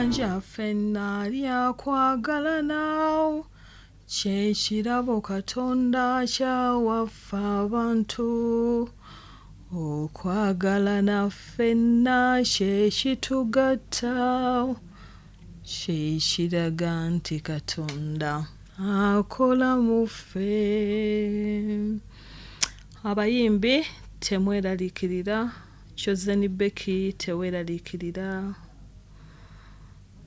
Enyanja ffenna lyakwagala naawo kye kirabo Katonda kyawaffe abantu okwagalana ffenna kye kitugatta kye kiraga nti Katonda akola mu ffe. Abayimbi temweraliikirira, Chosen Becky teweeraliikirira,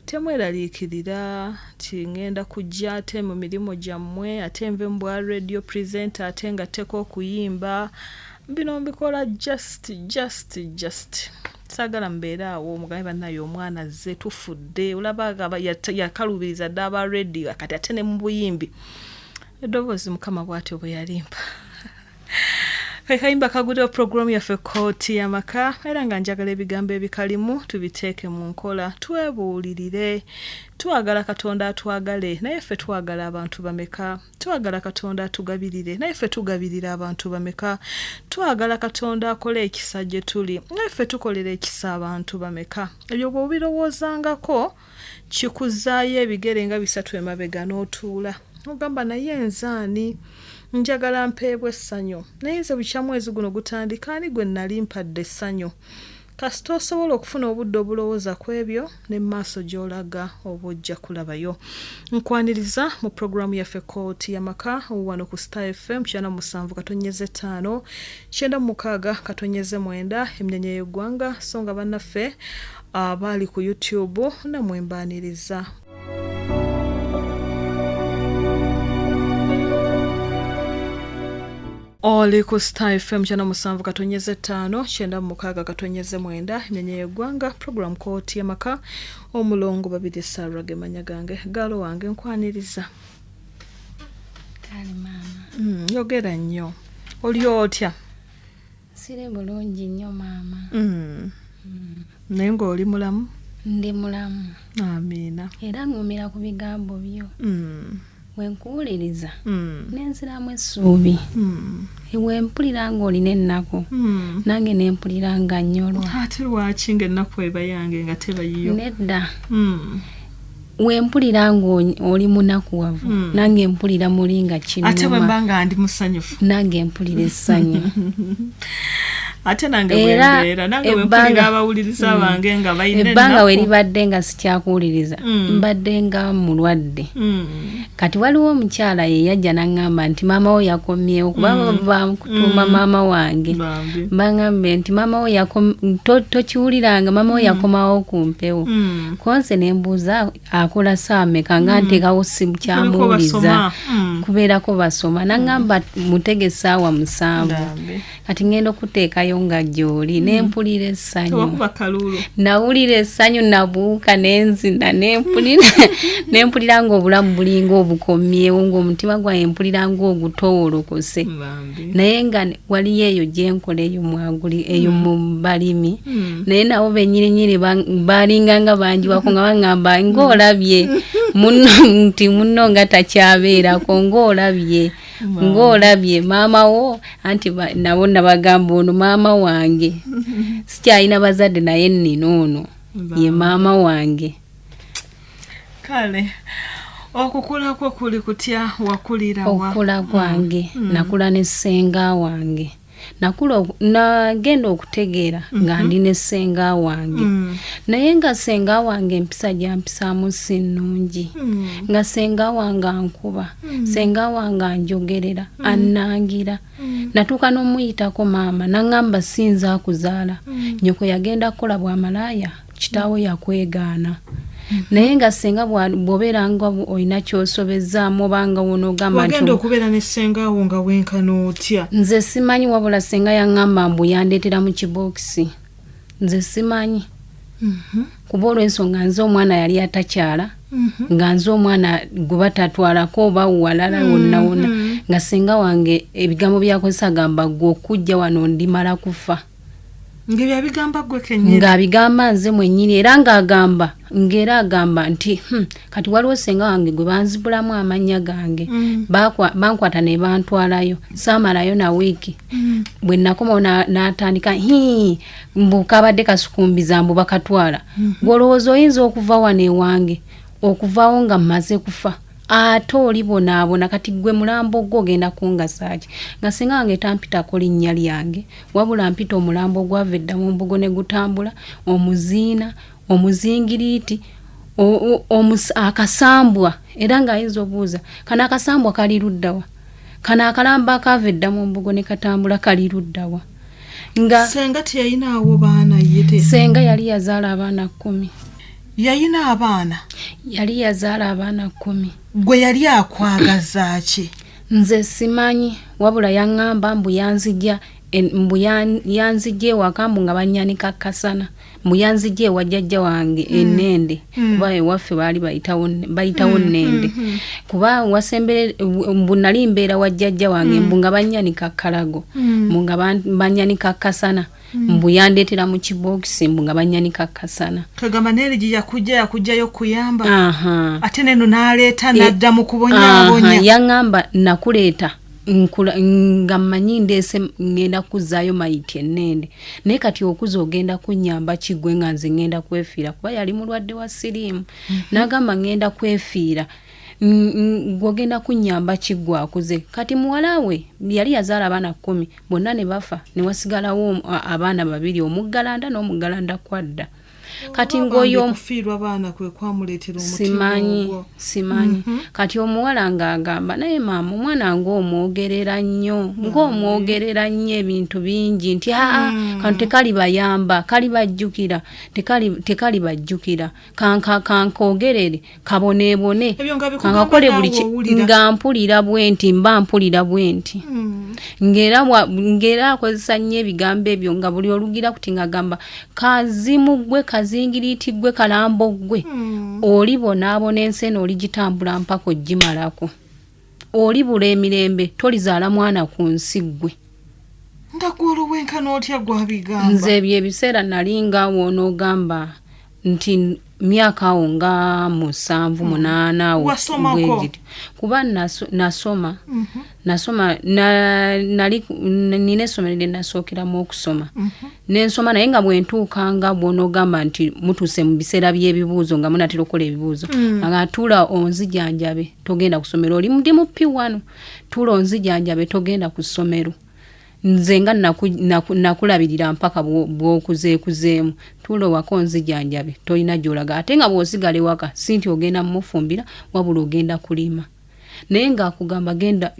temweraliikirira ti ngenda kujja ate mu mirimu gyammwe ate nve mbwa radio presenter ate nga teko okuyimba bino mbikola just sagala mbeera awo mugabe bannaye omwana azze tufudde olaba yakalubiriza dda aba radio kati ate ne mu buyimbi eddoboozi mukama bw'atyo bwe yalimpa. Kayimba kagudde program yaffe Kooti Yamaka era nga njagala ebigambo ebikalimu tubiteeke mu nkola twebuulirire. Twagala Katonda atwagale naye ffe twagala abantu bameka? Twagala Katonda atugabirire naye ffe tugabirira abantu bameka? Twagala Katonda akole ekisa gye tuli naye ffe tukolera ekisa abantu bameka? Ebyo bw'obirowoozangako kikuzaayo ebigere nga 3 emabega n'otuula ogamba naye nzaani njagala mpeebwe essanyu naye nze bukya mwezi guno gutandika ani gwe nali mpadde essanyu kasita osobola okufuna obudde obulowooza ku ebyo ne maaso gy'olaga oba ojja kulabayo. Nkwaniriza mu programu yaffe Kooti Yamaka wano ku Star FM 7.5 9.6 emnyanya y'eggwanga so nga bannaffe abali ku YouTube namwe mbaaniriza. Oli ku Star FM 7.5 9.6 emnyanya y'eggwanga program Kooti Yamaka omulongo babiri Sarage manya gange galo wange nkwaniriza. Kale mama. Yogera nnyo. Oli otya? Sire bulungi nnyo mama. Naye ng'oli mulamu? Ndi mulamu. Amiina. Era ngumira ku bigambo byo. Wenkuwuliriza nenziramu essuubi ewempulira ng'olina ennaku nange nempulira nga nnyolwa. Ate lwaki ng'ennaku eba yange nga teba yiyo? Nedda wempulira ng'oli munakuwavu nange mpulira muli nga kinnuma. Ate bwe mba nga ndi musanyufu nange mpulira essanyu. Ate nange bwembeera nange wempulira abawuliriza bange nga balina ennaku. Ebbanga we libadde nga sikyakuwuliriza mbadde nga mulwadde. Kati waliwo omukyala ye yajja n'aŋŋamba nti maama wo yakomyewo kuba bakutuuma maama wange. Baŋŋambe nti maama wo tokiwuliranga maama wo yakomawo ku mpewo. Konse ne mbuuza akola saa mmeka nga nteekawo sikyamuwuliza kubeerako basoma n'aŋŋamba mutege essaawa 7. Kati ngenda okuteekayo nga gy'oli ne mpulira essanyu. Nawulira essanyu nabuuka n'enzina ne mpulira ng'obulamu bulinga obukomyewo ng'omutima gwange mpulira ng'ogutowolokose. Naye nga waliyo eyo gye nkola eyo mwaguli eyo mu balimi naye nabo bennyininyini balinga nga banjiwako nga baŋŋamba ng'olabye nti munno nga takyabeerako ng'olabye maama wo anti nabo nabagamba ono maama wange sikyalina bazadde naye nnina ono ye maama wange. Kale okukula kwo kuli kutya wakulira wa? Okula kwange nakula ne Senga wange nagenda okutegeera nga ndi ne Senga wange naye nga Senga wange empisa gyampisaamu si nnungi nga Senga wange ankuba Senga wange anjogerera annangira natuuka n'omuyitako maama n'aŋŋamba sinza akuzaala nyoko yagenda kukola bwa malaaya kitaawe yakwegaana. Naye nga Senga bw'obeera nga olina ky'osobezaamu obanga wonoogamba nti wagenda okubeera ne Senga wo nga wenkana otya? Nze simanyi wabula Senga yaŋŋamba mbu yandeetera mu kibookisi nze simanyi kuba olw'ensonga nze omwana yali atakyala nga nze omwana gwe batatwalako oba walala wonna nga Senga wange ebigambo byakozesa gamba gwe okujja wano ndimala kufa Ngebya bigamba gwe kenyera. Nga bigamba nze mwennyini era ng'agamba nti kati waliwo senga wange gwe banzibulamu amannya gange. Bankwata ne bantwalayo. Saamalayo na wiiki. Bwe nakoma n'atandika mbukabadde kasukumbiza mbu bakatwala. Gwolowooza oyinza okuva wano ewange okuvaawo nga mmaze kufa. Ate olibonaabona kati gwe mulambo gwo ogenda kungasaaki. Nga senga wange tampitako linnya lyange wabula mpita omulambo gwava edda mu mbugo ne gutambula, omuziina, omuzingiriiti, akasambwa era ng'ayinza obuuza kana akasambwa kali luddawa, kana akalamba akava edda mu mbugo ne katambula kali luddawa. Nga senga teyayinaawo baana yete. Senga yali yazaala abaana 10. Yayina abaana? Yali yazaala abaana 10. Gwe yali akwagaza ki? Nze simanyi wabula yaŋŋamba mbu yanzijja ewaka mbu nga bannyanika kasana. Mbu yanzijja ewa jjajja wange ennende kuba ewaffe baali bayitawo nnende. Kuba wasembere mbu nali mbeera wa jjajja wange mbu nga bannyanika kalago mbu nga bannyanika kasana. Mbu yandeetera mu kibookisi mbu nga bannyanika kasana. Kagamba neeri yakujjayo kuyamba. Ate neno n'aleeta n'adda mu kubonyaabonya. Yaŋŋamba nakuleeta nga mmanyi ndeese ngenda kuzaayo mayiti ennende. Naye kati okuza ogenda kunnyamba kigwe nga nze ngenda kwefiira kuba yali mulwadde wa siriimu. N'agamba ngenda kwefiira. Gwogenda kunnyamba kiggwe akuze. Kati muwala we yali yazaala abaana 10 bonna ne bafa ne wasigalawo abaana 2 omuggalanda n'omuggalanda kwadda. Kati ngoyo kufiirwa baana kwe kwamuleetera omutima. Simanyi. Kati omuwala ng'agamba naye maama omwana ng'omwogerera nnyo ebintu bingi nti kano tekali bayamba kali bajjukira tekali bajjukira kankoogerere kaboneebone kankakole buli nga mpulira bwenti mba mpulira bwenti. Ng'era akozesa nnyo ebigambo ebyo nga buli olugira kuti ng'agamba kazimu gwe kazingiriiti gwe kalambo gwe oli bonaabona ensi oligitambula mpaka ogimalako. Oli bula emirembe tolizaala mwana ku nsi gwe. Ndagwoloweenkana otya gwabigamba? Nze ebyo ebiseera nali ngaawo onoogamba nti myaka awo nga 7-8 awo. Wasomako? Kuba nasoma nina essomero lye nasookeramu okusoma. N'ensoma naye nga bwe ntuukanga bw'onoogamba nti mutuuse mu biseera by'ebibuuzo nga munatera okukola ebibuuzo. Nga tuula onzijanjabe togenda ku ssomero. Oli ndi mu P1 tuula onzijanjabe togenda ku ssomero. Nze nga nakulabirira mpaka bw'okuzeekuzeemu. Tuula waka onzijanjabe tolina gy'olaga. Ate nga bw'osigala ewaka si nti ogenda mmufumbira wabula ogenda kulima. Naye ng'akugamba genda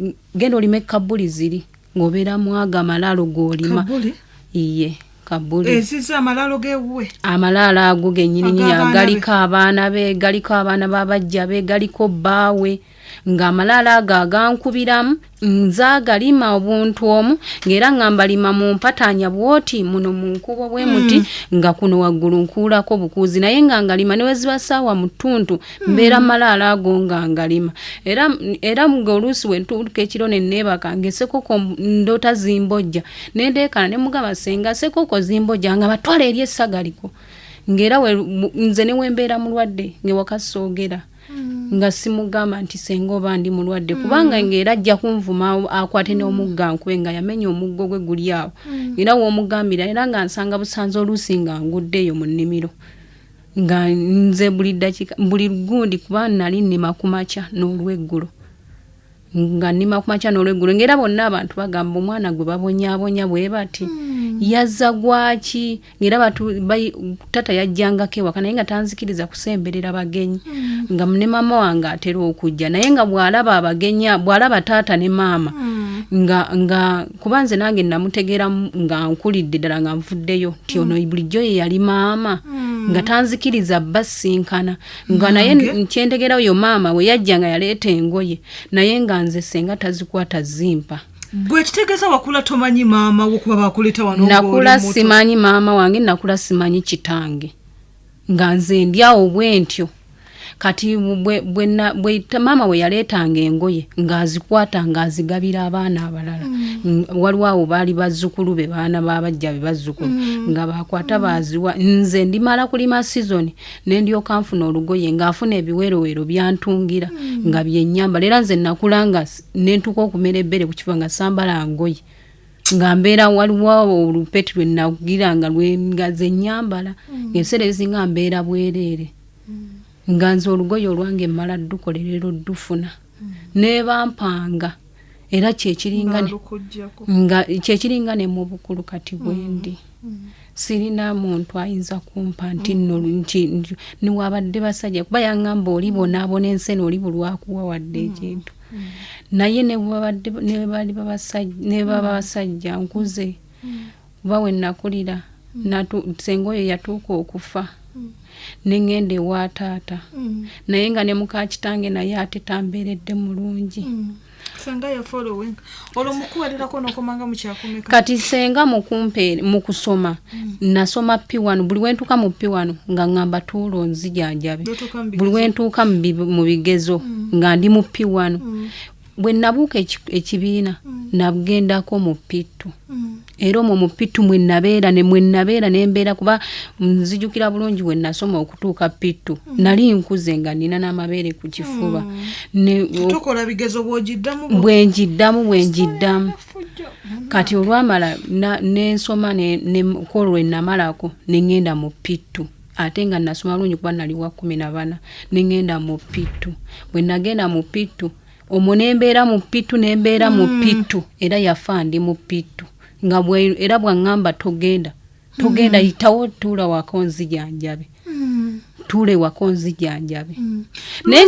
olime kabbuli ziri ng'obeera mwaga malalo g'olima. Kabbuli? Iye kabbuli. Eziza amalalo g'ewuwe? Amalalo ago gennyini galiko abaana be, galiko abaana b'abajja be, galiko bbaawe. Ng'amalalo ago agankubiramu nzaagalima obuntu omu ng'era ngamba lima mu mpataanya bw'oti muno mu nkubo bwe muti nga kuno waggulu nkuulako bukuuzi naye nga ngalima ne weziba ssaawa mu ttuntu mbeera malalo ago nga ngalima era ng'oluusi we ntuuka ekiro ne neebaka ng'essekoko ndoota zimbojja ne ndeekana ne mugamba senga ssekoko zimbojja nga batwala eri essagaliko ng'era nze ne wembeera mulwadde ng'ewaka soogera. Nga simugamba nti senga oba ndi mulwadde kubanga ng'era ajja kunvuma akwate n'omugga nkube nga yamenya omuggo gwe guli awo era w'omugambira era nga nsanga busanza oluusi nga nguddeeyo mu nnimiro nga nze buli gundi kuba nali nnima ku makya n'olweggulo nga nnima ku makya n'olweggulo ng'era bonna abantu bagamba omwana gwe babonyaabonya bwe bati yazza gwaki ng'era tata yajjangako ewaka naye nga tanzikiriza kusemberera bagenyi nga ne maama wange atera okujja naye nga bw'alaba abagenyi bw'alaba taata ne maama nga kuba nze nange namutegeera nga nkulidde ddala nga nvuddeyo nti ono bulijjo ye yali maama nga tanzikiriza basinkana nga naye nkyentegera oyo maama we yajja nga yaleeta engoye naye nga nze senga tazikwata zimpa. Gwe kitegeeza wakula tomanyi maama wo kuba bakuleeta wano nakula simanyi maama wange nakula simanyi kitange nga nze ndyawo bwe ntyo kati bwe mama we yaleetanga engoye ng'azikwata ng'azigabira abaana abalala waliwo awo baali bazzukulu be baana babajja be bazzukulu nga bakwata baziwa nze ndimala kulima season ne ndyoka nfuna olugoye ng'afuna ebiweroweero byantungira nga byennyamba era nze nakulanga nentuka okumera ebbere ku kifa nga sambala ngoye nga mbeera waliwo olupeti lwe nagiranga lwengaze nyambala ng'ebiseera ebisinga mbeera bwereere nga nze olugoye olwange mmala ddukolerera oddufuna neebampanga era kyekiringa ne mu bukulu kati bwendi sirina muntu ayinza kumpa nti niwabadde basajja kuba yaŋŋamba oli bonaabona ensene oli bulwakuwa wadde ekintu naye ne baba basajja nkuze kuba we nakulira senga oyo yatuuka okufa neŋŋenda ewa taata naye nga ne muka kitange naye ate tambeeredde mulungi kati senga mu kusoma nasoma P1 buli wentuuka mu P1 nga ŋŋamba tuula onzijanjabe buli wentuuka mu bigezo nga ndi mu P1 bwe nabuuka ekibiina nagendako mu P2 era omwo mu P2 mwe nabeera nembeera kuba nzijukira bulungi we nasoma okutuuka P2 nali nkuze nga nina n'amabeere ku kifuba tukola bigezo bwenjiddamu kati olwamala nensoma nekolwe namalako neŋŋenda mu P2 ate nga nasoma bulungi kuba nali wa 14 neŋŋenda mu P2 bwe nagenda mu P2 omwo nembeera mu P2 era yafa ndi mu P2 nga era bwaŋŋamba togenda yitawo tuula wako nzijanjabe tuule wako nzijanjabe naye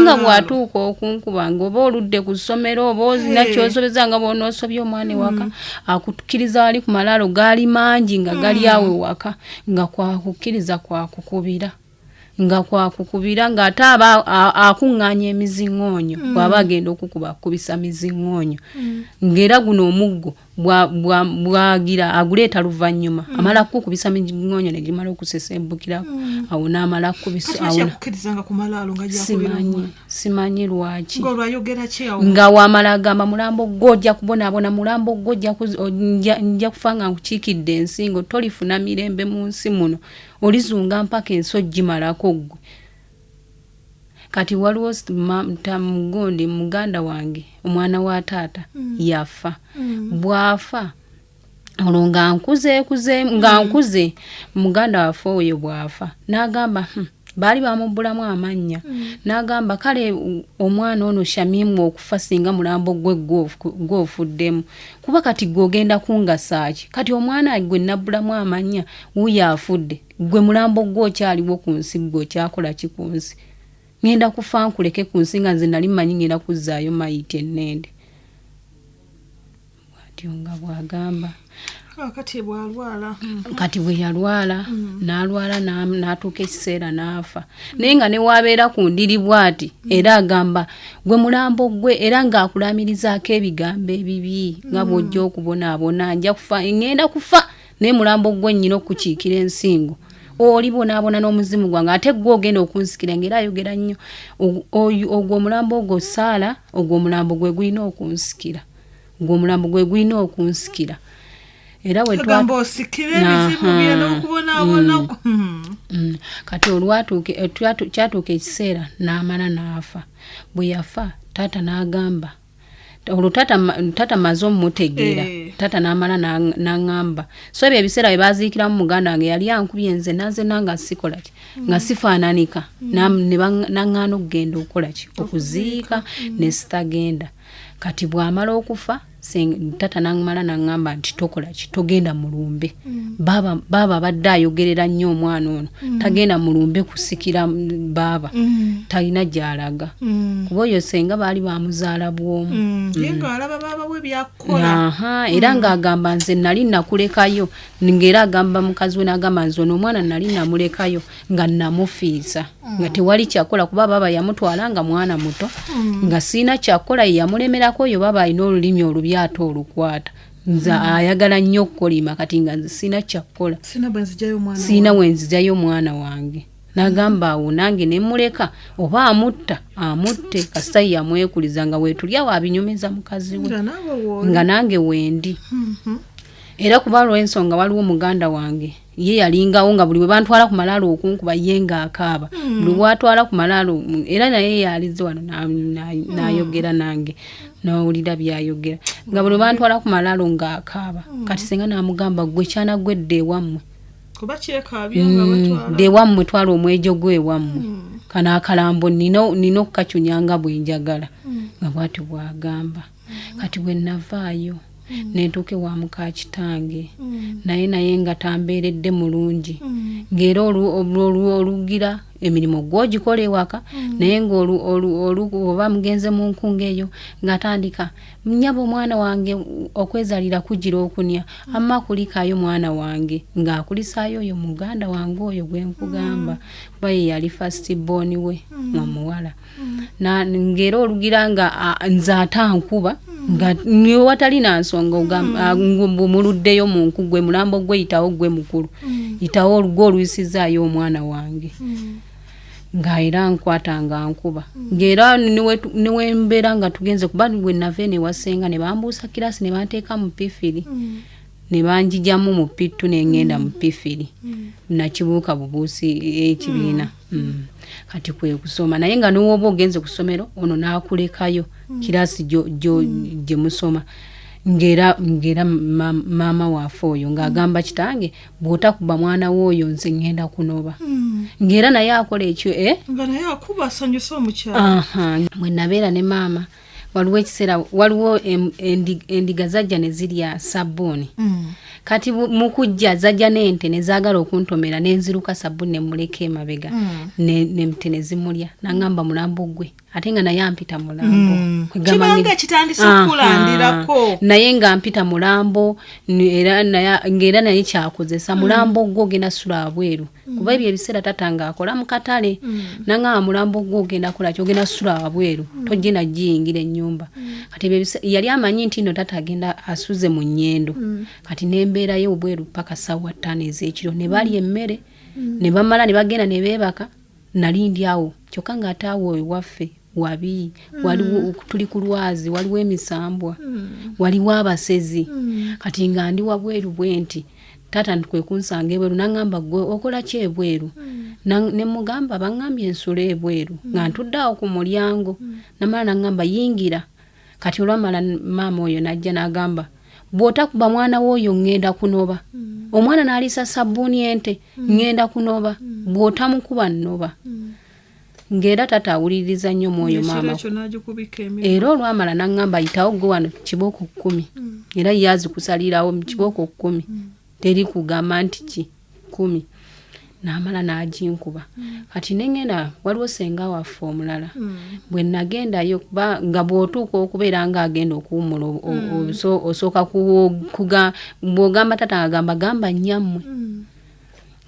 nga bwatuuka okunkuba nga oba oludde ku ssomero oba ozina kyosobeza nga bw'onoosobya omwana ewaka akukkiriza wali ku malalo gaali mangi nga gali awo ewaka nga kwakukkiriza kwakukubira ng'ate aba akuŋŋaanya emiziŋŋoonyo bw'aba agenda okukubisa miziŋŋoonyo ng'era guno omuggo bwagira aguleeta luvannyuma amala kukubisa miziŋŋoonyo ne gimala okusesembukirako awo n'amala simanyi lwaki nga wamala agamba mulambo gw'ojja kubonaabona mulambo gw'ojja kufa nga nkukiikidde ensingo tolifuna mirembe mu nsi muno olizunga mpaka ensi gimalako ggwe kati waliwo mugundi muganda wange omwana wa taata yafa bwafa olwo nga nkuze muganda waffe oyo bwafa n'agamba baali bamubbulamu amannya n'agamba kale omwana ono Shamimu okufa singa mulambo gwe gw'ofuddemu kuba kati gw'ogenda kungasaaki kati omwana gwe nabbulamu amannya wuuyo afudde gwe mulambo gw'okyaliwo ku nsi gw'okyakola ki ku nsi ngenda kufa nkuleke ku nsi nga nze nali mmanyi ngenda kuzzaayo mayiti ennende bw'atyo nga bw'agamba kati bwe yalwala n'alwala n'atuuka ekiseera n'afa naye nga ne waabeera ku ndiri bw'ati era agamba gwe mulambo gwe era ng'akulamirizaako ebigambo ebibi nga bw'ojja okubonaabona ngenda kufa naye mulambo gwe nnyina okukiikira ensingo oli bonaabona n'omuzimu gwange ate gwe ogenda okunsikira ng'era ayogera nnyo ogwo omulambo ogwo saala ogwo omulambo gwe gulina okunsikira era we twagamba osikire ebizibu byena okubonaabona kati kyatuuka ekiseera n'amala n'afa bwe yafa taata n'agamba olwo taata maze omumutegeera taata n'amala n'aŋŋamba so ebyo ebiseera bye baaziikiramu muganda wange yali ankubye nze nanze nanga sikola ki nga sifaananika naŋŋaana okugenda okukola ki okuziika ne sitagenda kati bw'amala okufa tata n'amala n'aŋŋamba nti tokola ki togenda mulumbe baaba badde ayogerera nnyo omwana ono tagenda mulumbe kusikira baaba talina gy'alaga kuba oyo senga baali bamuzaala bw'omu era ng'agamba nze nali nakulekayo ng'era agamba mukazi we n'agamba nze ono omwana nali namulekayo nga namufiisa nga tewali kyakola kuba baaba yamutwala nga mwana muto nga siina kyakola yamulemerako oyo baaba alina olulimi olubi ate olukwata nze ayagala nnyo okukolima kati nga nze siina kyakukola siina bwe nzijayo omwana wange Nagamba awo nange ne muleka oba amutte kasai yamwekuliza nga wetulya wabinyumiza mukazi we nga nange wendi. Era kubalwa ensonga waliwo muganda wange ye yalingawo nga buli we bantwala ku malalo okunkuba yenga akaaba. Buli watwala ku malalo era naye yalize wano nayogera nange nawulira byayogera nga buli bantwala ku malalo nga akaaba. Kati Senga namugamba gwe kyana gwedde ewammwe kuba kyekabya nga batwala de wammwe twala omwejo gwe wammwe kana akalambo nino kachunyanga bwenjagala nga bwati bwagamba. Kati bwe navaayo nentuke wa muka kitange naye nga tamberedde mulungi ngero olugira emirimu gwogikole waka naye ngo oba mugenze mu nkunga eyo ngatandika mnyabo mwana wange okwezalira kugira okunya amma kulikayo mwana wange ngaakulisaayo oyo muganda wange oyo gwe nkugamba baye yali first born we muwala na ngero olugira nga nzaatankuba nga niwe watali na nsonga muluddeyo mu nkugwe mulambo gwe itawo gwe mukulu itawo olugo oluyisizaayo omwana wange nga era nkwatanga nkuba ngera niwe mbera nga tugenze kuba bwe nave ne wasenga ne bambuusa kirasi ne banteeka mu pifiri ne banjijamu mu pittu ne ngenda mu pifiri na kibuuka bubuusi ekibiina. Kati kwe kusoma naye nga n'oba ogenze ku ssomero ono n'akulekayo kirasi gye musoma ngera mama waafe oyo ng'agamba kitange bw'otakuba mwana w'oyo nze ngenda kunoba ngera naye akola ekyo nga naye akuba asanyusa omukyala. Mwe nabeera ne maama waliwo ekiseera waliwo endiga zajja ne zirya sabbuuni. Kati mukujja zajja n'ente ne zaagala okuntomera n'enziruka sabbuuni ne muleka emabega n'ente ne zimulya nangamba mulambo gwe ate nga naye ampita mulambo kibanga kitandise okulandirako naye nga ampita mulambo era naye kyakozesa mulambo gwo genda sula abweru kuba ebyo ebiseera tatanga akola mu katale nanga mulambo gwo genda kola kyogenda sula abweru tojina jiyingira ennyumba. Kati yali amanyi nti no tatagenda asuze mu nnyendo kati nembeera yo obweru paka sawa 5 ez'ekiro ne bali emmere ne bamala ne bagenda ne beebaka nalindi awo kyokka nga ataawo ewaffe wabi waliwo tuli ku lwazi waliwo emisambwa waliwo abasezi kati nga ndi wabweru bwenti tata nkwe kunsanga ebweru nangamba gwe okola ki ebweru ne mugamba bangambye ensula ebweru nga ntuddawo ku mulyango namala nangamba yingira. Kati olwamala maama oyo najja nagamba bw'otakuba mwana w'oyo ngenda kunoba omwana n'alisa sabbuuni ente ngenda kunoba bw'otamukuba nnoba ngera tata awuliriza nnyo mwoyo maama era olwamala nangamba yitawo gwe wano kibooko 10 era yazi kusalirawo mu kibooko 10 teri kugamba nti ki 10 n'amala n'aginkuba. Kati nengenda waliwo senga waffe omulala bwe nagendayo kuba nga bw'otuuka okubeera ng'agenda okuwumula osooka bw'ogamba tata gamba nnyammwe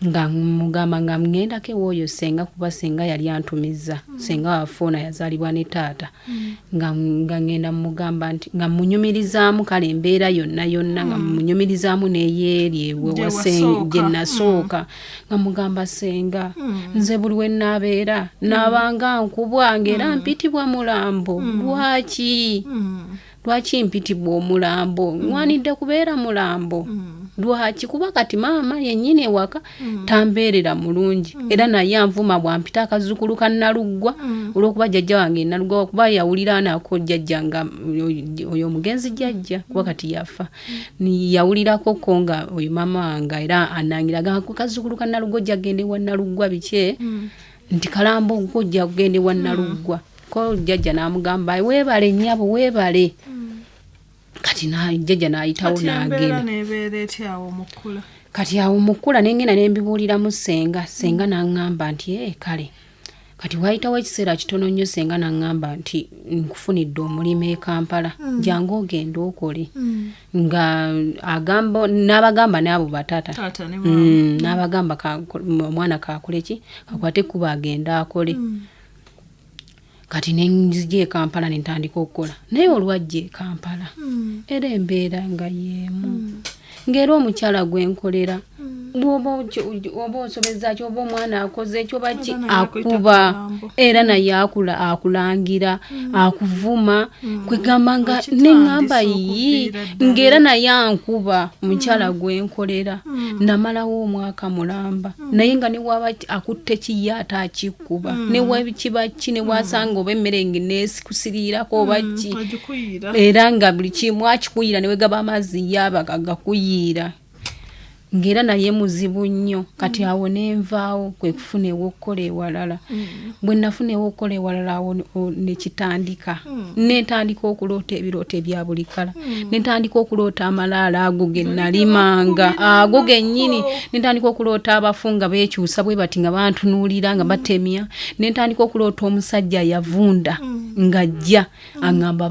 nga mugamba nga mgendako ewooyo senga kuba senga yali antumizza senga waffe ono yazaalibwa ne taata nga ngenda mugamba nti nga munyumirizaamu kale embeera yonna nga munyumirizaamu neyeeri ewe wasenga gye nasooka nga mugamba senga nze buli we naabeera naabanga nkubwa ng'era mpitibwa mulambo lwaki mpitibwa omulambo nwanidde kubeera mulambo lwaki kuba kati maama yennyini ewaka tambeerera mulungi era naye anvuma bwampita akazukulu ka Naluggwa olw'okuba jjajja wange Naluggwa kuba yawulira nako jjajja nga oyo omugenzi jjajja kuba kati yafa yawulirako ko nga oyo maama wange era anangiraga akazukulu ka Naluggwa ojja kugenda ewa Naluggwa biki nti kalambo ojja kugenda ewa Naluggwa ko jjajja n'amugamba weebale nnyabo weebale. Kati jjajja n'ayitawo n'agenda kati awo mukula nengenda nembibuulira mu senga n'angamba nti kale kati wayitawo ekiseera kitono nnyo senga n'angamba nti nkufunidde omulimu e Kampala jangu ogenda okole nga n'abagamba n'abo batata n'abagamba omwana kakole ki kakwate kuba agenda akole. Kati nenzija e Kampala nentandika okukola naye olwajja e Kampala era embeera nga yeemu ng'era omukyala gwe nkolera oba osobeza kyo oba omwana akoze ekyo baki akuba era naye akulangira akuvuma kwegamba nga neŋŋamba yi ng'era naye ankuba mukyala gwenkolera namalawo omwaka mulamba naye nga ne waba akutte kiye ate akikuba ne wabikiba ki ne wasanga oba emmere neesikusiriirako oba ki era nga buli kimu akikuyira ne wegaba amazzi yaba gakuyira ng'era naye muzibu nnyo kati awo nenvaawo kwe kufuna ewokkola ewalala bwe nafuna ewokkola ewalala awo nekitandika netandika okuloota ebirooto ebya buli kala netandika okuloota amalaalo ago ge nalimanga ago gennyini netandika okuloota abafunga beekyusa bwe bati nga bantunuulira nga batemya netandika okuloota omusajja yavunda ng'ajja aŋŋamba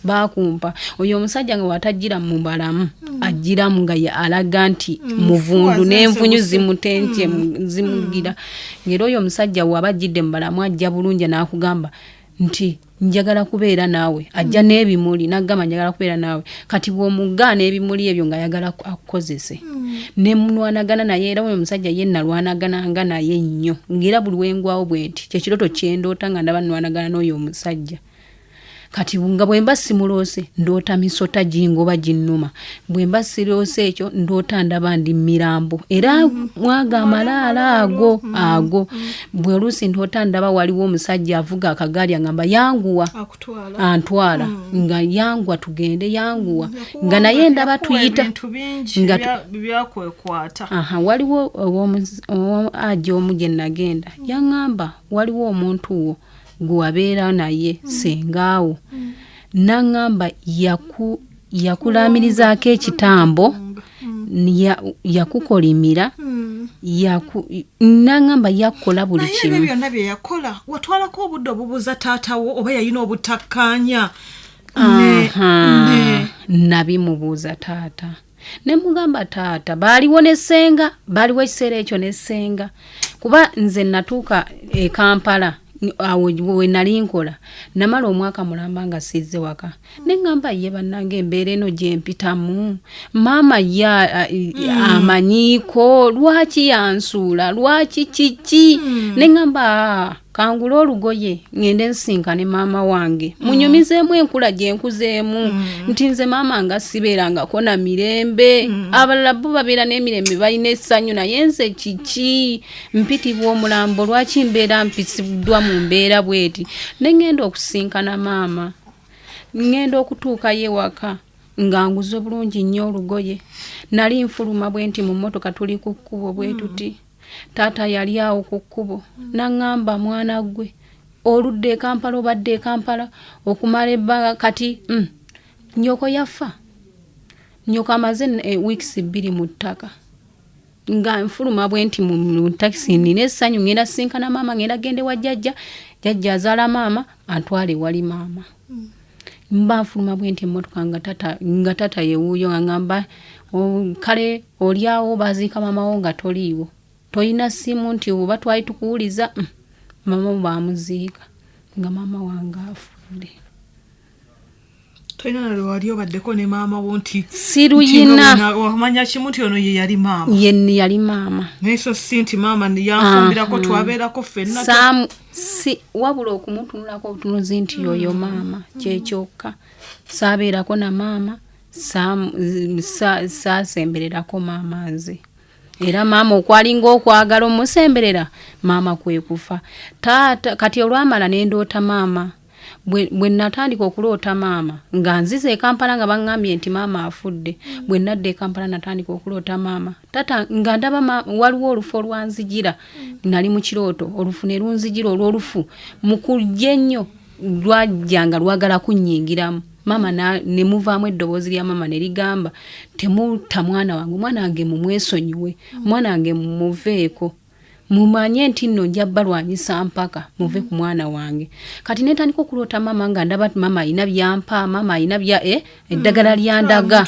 baakumpa oyo omusajja nga watajjira mu balamu ajjiramu nga alaga nti muvundu n'envunyu zimutentye zimugira ng'era oyo omusajja waba ajjidde mu balamu ajja bulungi n'akugamba nti njagala kubeera naawe ajja n'ebimuli n'agamba njagala kubeera naawe kati bw'omugaana ebimuli ebyo nga ayagala akukozese ne mulwanagana naye era oyo omusajja ye nalwanagananga naye nnyo ng'era buli wengwawo bwe nti kyekirooto kyendoota nga ndaba nwanagana n'oyo omusajja kati nga bwemba simuloose ndoota misota jingoba jinnuma bwemba siroose ekyo ndoota ndaba ndi mirambo era mwaga amalaalo ago bwe oluusi ndoota ndaba waliwo omusajja avuga akagaali agamba yanguwa antwala nga yanguwa tugende yanguwa nga naye ndaba tuyita nga byakwekwata waliwo ajja omu gye nagenda yaŋŋamba waliwo omuntu wo gwabeera naye sengaawo naŋŋamba yakulamirizaako ekitambo yakukolimira naŋŋamba yakukola buli kimu naye byonna bye yakola watwalako obudde obubuuza taatawo oba yalina obutakkaanya nabimubuuza taata ne mugamba taata baaliwo ne Senga baaliwo ekiseera ekyo ne Senga kuba nze natuuka e Kampala awo we nali nkola namala omwaka mulamba nga sizze waka neŋŋamba ye bannange embeera eno gye mpitamu maama amanyiiko lwaki yansuula lwaki kiki neŋŋamba kangula olugoye ngende nsinkane maama wange munyumizeemu enkula gye nkuzeemu nti nze maama nga sibeerangako na mirembe abalala bo babeera n'emirembe balina essanyu naye nze kiki mpitibwa omulambo lwaki mbeera mpisiddwa mu mbeera bweti nengenda okusinkana maama ngenda okutuukayo ewaka nga nguze bulungi nnyo olugoye nali nfuluma bwe nti mu mmotoka tuli ku kkubo bwe tuti taata yali awo ku kkubo naŋŋamba mwana gwe oludde e Kampala obadde e Kampala okumala ebbanga kati nnyoko yafa nnyoko amaze weeks 2 mu ttaka nga nfuluma bwe nti mu takisi nina essanyu ngenda sinkana maama ngenda gende wa jjajja azaala maama antwale wali maama mba nfuluma bwe nti emmotoka nga tata yewuuyo nga ngamba kale oliawo baziika maamawo nga toliiwo toyina simu nti oba twali tukuwuliza maama baamuziika nga maama wange afudde toyina nalwe wali obaddeko ne maama wo nti siruyina wamanya kimu nti ono ye yali maama yali maama naye so si nti maama yanfumbirako twabeerako ffenna wabula okumutunulako obutunuzi nti yoyo maama kyekyokka saabeerako na maama saasembererako maama nze era maama okwalinga okwagala omusemberera maama kwe kufa taata kati olwamala nendoota maama bwe natandika okuloota maama nga nzize e Kampala nga baŋŋambye nti maama afudde bwe nadda e Kampala natandika okuloota maama tata nga ndaba waliwo olufu olwanzijira nali mu kirooto olufu ne lunzijira olw'olufu mu kujja ennyo lwajjanga lwagala kunnyingiramu maama ne muvaamu eddoboozi lya maama ne ligamba temutta mwana wange mumwesonyiwe mwana wange mumuveeko mumanye nti nno nja balwanyisa mpaka muve ku mwana wange kati netandika okuloota maama nga ndaba maama alina byampa maama alina eddagala lyandaga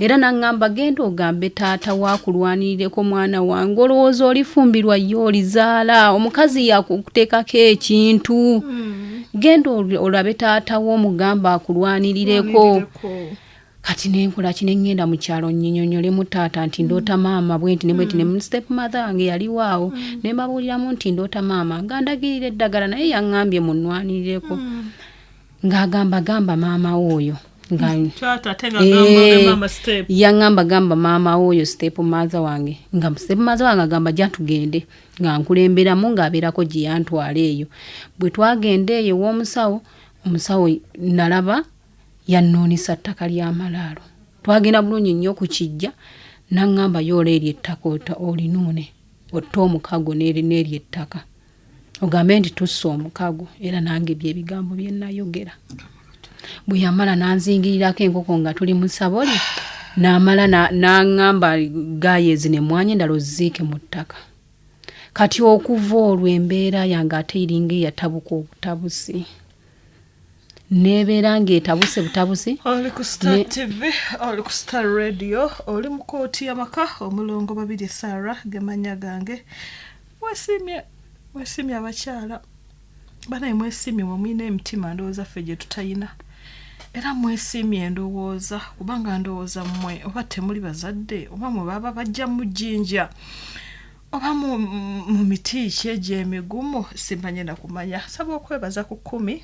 era naŋŋamba genda ogambe taata waakulwanirireko mwana wange olowooza olifumbirwa ye olizaala omukazi yakuteekako ekintu genda olabe taata wo omugamba akulwanirireko kati nenkola kine ngenda mu kyalo nnyonyole mu taata nti ndoota maama bwenti ne bwenti ne step mother wange yali waawo ne mbabuuliramu nti ndoota maama ngandagirira eddagala naye yaŋŋambye munnwanireko ng'agamba maama oyo yaŋŋamba maama oyo step mother wange nga step mother wange agamba jja tugende nga nkulemberamu ng'abeerako gye yantwala eyo bwe twagenda eyo w'omusawo omusawo nalaba yannoonesa ttaka lya malaalo twagenda bulungi nnyo ku kijja n'aŋŋamba yoola eryo ettaka olinuune otta omukago n'eryo ettaka ogambe nti tussa omukago era nange byebigambo bye nayogera bwe yamala nanzingirirako enkoko nga tuli mu saboli n'amala n'aŋŋamba gaayezi ne mwanye endala oziike mu ttaka kati okuva olwo embeera yange ate iringa eyatabuka obutabusi nebeera ng'etabuse butabusi oli ku Star TV oli ku Star Radio oli mu kooti y'amaka omulongo babiri Sarah gemanya gange mwesimye abakyala banaye mwesimye mwine emitima ndowooza ffe gye tutayina era mwesimye endowooza kubanga ndowooza mmwe oba temuli bazadde oba mwe baba bajja mu jjinja oba mu miti ki egyo emigumu simbanye na kumanya saba okwebaza ku 10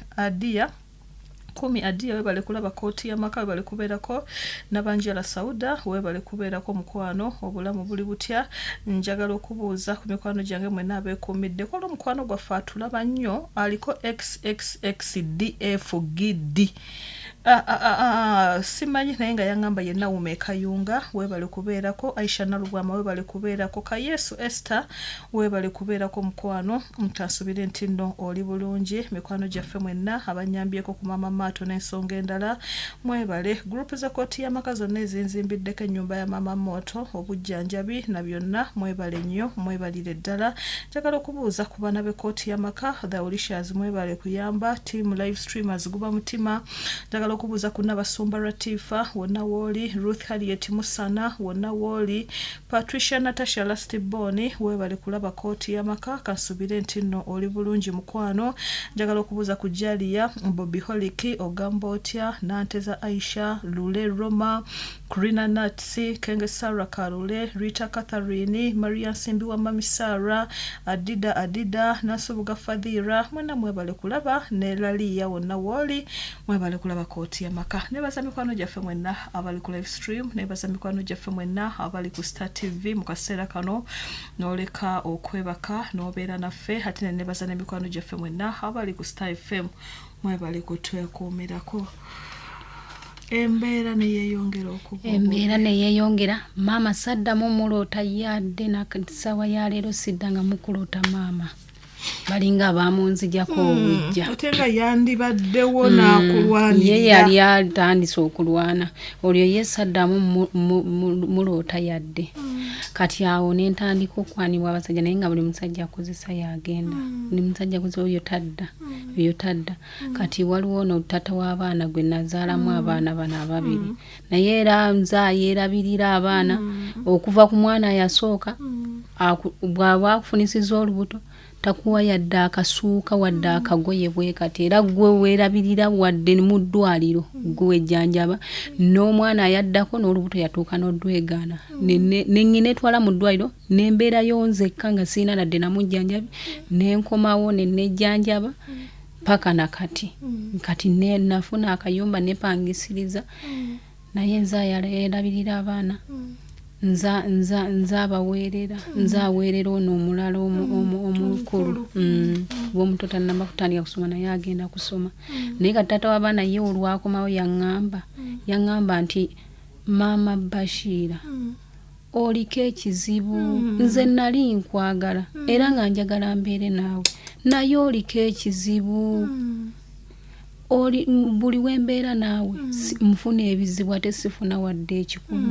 Adia webale kulaba kooti y'amaka webale kubeerako Nabanjala Sauda webale kubeerako mukwano obulamu buli butya njagala okubuuza ku mikwano gyange mwenna abeekuumidde kola omukwano gwaffe atulaba nnyo aliko XXXDFGD simanyi naye nga yaŋŋamba yenna wume kayunga webale kubeerako Aisha Nalugwama webale kubeerako Kayesu Esther webale kubeerako mukwano mutasubire nti nno oli bulungi mikwano gyaffe mwenna abanyambyeko ku mama Mato n'ensonga endala mwebale group za kooti y'amaka zonna ezinzimbiddeko ennyumba ya mama Moto obujjanjabi na byonna mwebale nnyo mwebalire ddala njagala okubuuza ku baana b'ekkooti y'amaka the Olishers mwebale kuyamba team live streamers guba mutima njagala okubuuza ku Nabasumba Latifa wonna wooli Ruth Harriet Musana wonna wooli Patricia Natasha Lastiboni webale kulaba kooti y'amaka kansubire nti nno oli bulungi mukwano njagala okubuuza ku Jalia Bobby Holiki ogamba otya Nanteza Aisha Lule Roma Kurina Natsi Kenge Sarah Karule Rita Catherine Maria Simbiwa Mami Sarah Adida Nasubuga Fadhira mwena mwebale kulaba ne Lalia wonna wooli mwebale kulaba kooti y'amaka nebaza mikwano gyaffe mwenna abali ku live stream nebaza mikwano gyaffe mwenna abali ku Star TV mu kaseera kano n'oleka okwebaka n'obeera naffe ate nebaza n'emikwano gyaffe mwenna abali ku Star FM mwebale kutwekuumirako embeera neyeeyongera maama saddamu muloota yadde nakatisawa ya leero siddanga mukuloota maama balinga abamunzijako obujja ate nga yandibaddewo n'akulwanirira ye yali atandise okulwana olyo ye saddamu muloota yadde kati awo nentandika okwanibwa abasajja naye nga buli musajja akozesa yagenda buli musajja akozesa oyo tadda kati waliwo n'otata w'abaana gwe nazaalamu abaana bano ababiri naye era nzaayerabirira abaana okuva ku mwana yasooka bw'aba akufunisiza olubuto takuwa yadde akasuuka wadde akagoye bwe kati era gwe weerabirira wadde mu ddwaliro gwe wejjanjaba n'omwana ayaddako n'olubuto yatuuka n'odwegaana nengine etwala mu ddwaliro n'embeerayo nzekka nga siina nadde namujjanjabi n'enkomawo nejjanjaba paka nakati kati nafuna akayumba nepangisiriza naye nzaayerabirira abaana nzaaweerera ono omulala omukulu bw'omuto tannaba kutandika kusoma naye agenda kusoma naye kati taata w'abaana ye olwakomawo yaŋŋamba nti maama Bashiira oliko ekizibu nze nali nkwagala era nga njagala mbeere naawe naye oliko ekizibu oli buli wembeera naawe mfuna ebizibu ate sifuna wadde ekikulu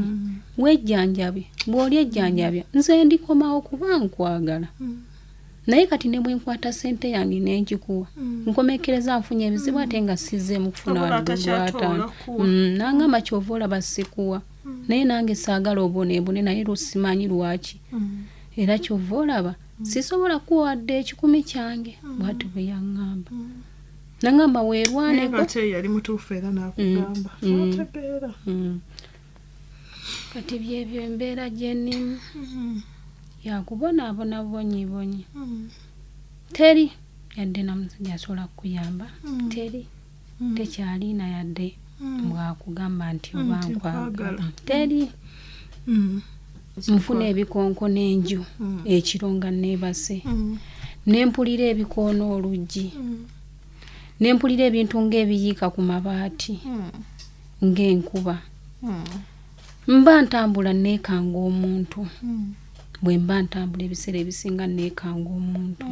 wejjanjabe bw'oli ejjanjabya nze ndikomawo kuba nkwagala naye kati ne bwe nkwata ssente yange n'enkikuwa nkomekereza nfunye ebizibu ate nga sizzeemu kufuna wadde olwataano nangamba kyova olaba sikuwa naye nange saagala oboneebone naye losimanyi lwaki era kyova olaba sisobola kuwa wadde ekikumi kyange bw'ati bwe yaŋŋamba nangamba weerwane ko ate yali mutuufu era nakugamba otegeera kati byebyo embeera gyennimu yakubonaabona bonyi teri yadde namusajja asobola kukuyamba teri tekyalina yadde bwakugamba nti oba nkwagala teri nfuna ebikonko n'enju ekiro nga neebase nempulira ebikoona oluggi nempulira ebintu ng'ebiyiika ku mabaati ng'enkuba mba ntambula neekanga omuntu bwe mba ntambula ebiseera ebisinga neekanga omuntu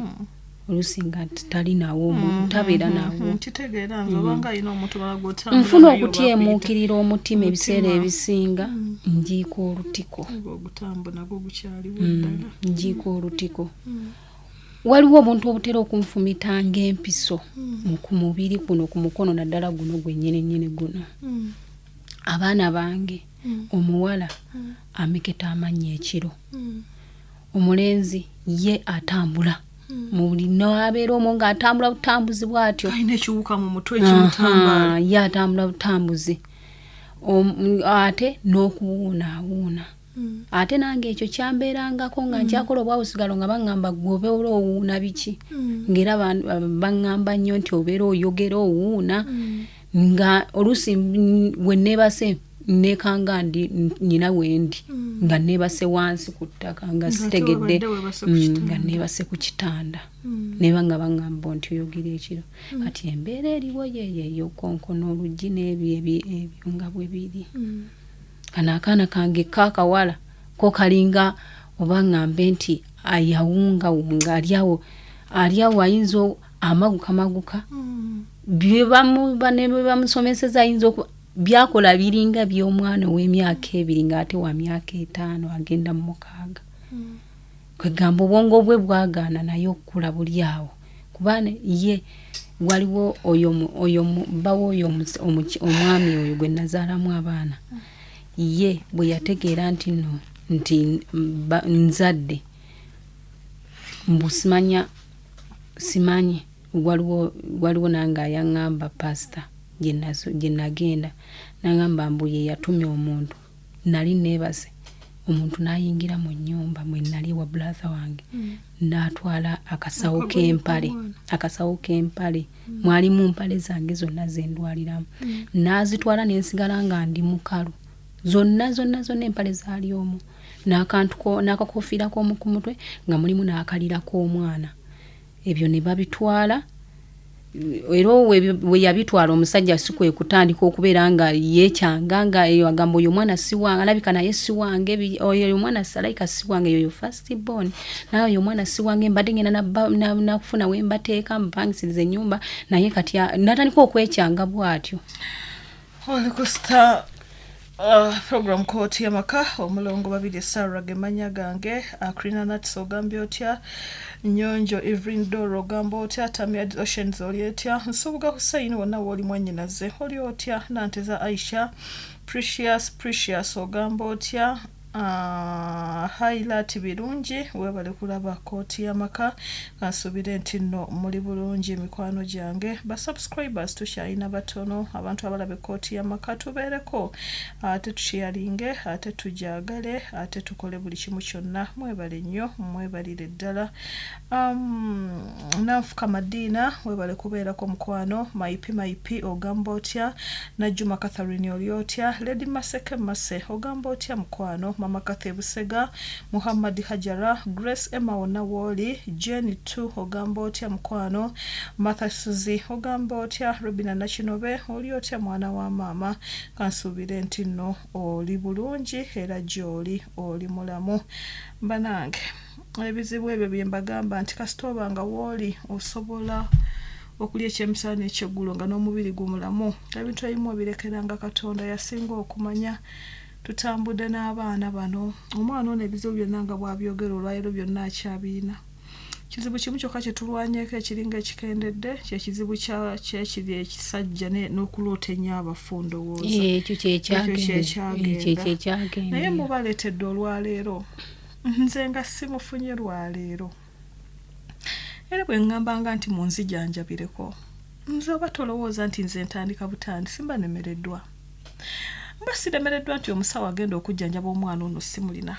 oluusi nga talinawo omuntu tabeera nawo nfuna okutyemuukirira omutima ebiseera ebisinga njiika olutiko njiika olutiko waliwo obuntu obutera okunfumitanga empiso ku mubiri kuno ku mukono naddala guno gwennyini guno abaana bange omuwala ameketa amannyo ekiro omulenzi ye atambula muli n'abeera omwo ng'atambula butambuzi bw'atyo alina ekiwuka mu mutwe ekimutambala ye atambula butambuzi ate n'okuwuunaawuuna ate nange ekyo kyambeerangako nga nkyakola obwabusigalo nga baŋŋamba gwe obeera owuuna biki ng'era baŋŋamba nnyo nti obeera oyogera owuuna nga oluusi we neebase nekanga ndi nyina wendi nga neebase wansi ku ttaka nga sitegedde nga neebase ku kitanda neba nga baŋŋamba nti oyogera ekiro kati embeera eriwo yeeyo konkona oluggi n'ebyo nga bwe biri kana akaana kange kakawala ko kalinga oba ŋŋambe nti ayawungawunga aliawo ayinza amaguka bye bamusomeseza ayinza byakola biringa by'omwana ow'emyaka 2 ng'ate wa myaka 5 agenda mu 6 kwegamba obwongo bwe bwagaana naye okukula buli awo kubana ye waliwo oyo bawo oyo omwami oyo gwe nazaalamu abaana ye bwe yategeera nti nzadde mbusimanya simanyi waliwo nange ayaŋŋamba pasita gye nagenda nagamba mbu ye yatumya omuntu nali neebase omuntu n'ayingira mu nnyumba mwe nali wa brother wange n'atwala akasawo k'empale mwalimu mpale zange zonna zendwaliramu n'azitwala n'ensigala nga ndi mukalu zonna empale zaali omwo n'akakofiira k'omu ku mutwe nga mulimu n'akalira k'omwana ebyo ne babitwala era we yabitwala omusajja si kwe kutandika okubeera nga yeekyanga nga agamba oyo omwana si wange alabika naye si wange oyo omwana salayika si wange yoyo first born naye oyo omwana si wange mbadde ngenda nakufuna we mbateeka mpangisiriza ennyumba naye kati natandika okwekyanga bw'atyo. Oli ku Star program kooti y'amaka omulongo 2 Sarah gemanya gange Akrina Nats ogambye otya Nyonjo Evelyn Doro ogamba otya Tamiad Oceans oli otya Nsubuga Hussein wonna woli mwannyinaze oli otya Nanteza Aisha Precious ogamba otya highlight birungi webale kulaba kooti y'amaka kansubire nti nno muli bulungi mikwano gyange ba subscribers tukyalina batono abantu abalabe kooti y'amaka tubeereko ate tukiyalinge ate tujagale ate tukole buli kimu kyonna mwebale nnyo mwebalire ddala Nanfuka Madina webale kubeerako mukwano maipi ogamba otya Najuma Catherine oli otya Lady Maseke ogamba otya mukwano Mama Kathe Busega Muhammad Hajara Grace Emma wonna woli Jenny 2 ogamba otya mukwano Martha Suzi ogamba otya Robina Nachinobe oli otya mwana wa mama kansubire nti nno oli bulungi era gy'oli oli mulamu banange ebizibu ebyo bye mbagamba nti kasitoba nga woli osobola okulya ekyemisana ekyeggulo nga n'omubiri gumulamu ebintu ebimu obirekeranga Katonda yasinga okumanya tutambudde n'abaana bano omwana ono ebizibu byonna nga bwabyogera olwaliro byonna akyabirina kizibu kimu kyokka kye tulwanyeeko ekiringa ekikendedde kyekizibu kyekiri ekisajja n'okuloota ennyo abafundowooza ekyo kyekyagenda naye mubaleetedde olwaleero nze nga simufunye lwaleero era bwe ŋŋambanga nti munzijanjabireko nze oba tolowooza nti nze ntandika butandi simba nemereddwa. Mba siremereddwa nti omusawo agenda okujjanjaba omwana ono simulina.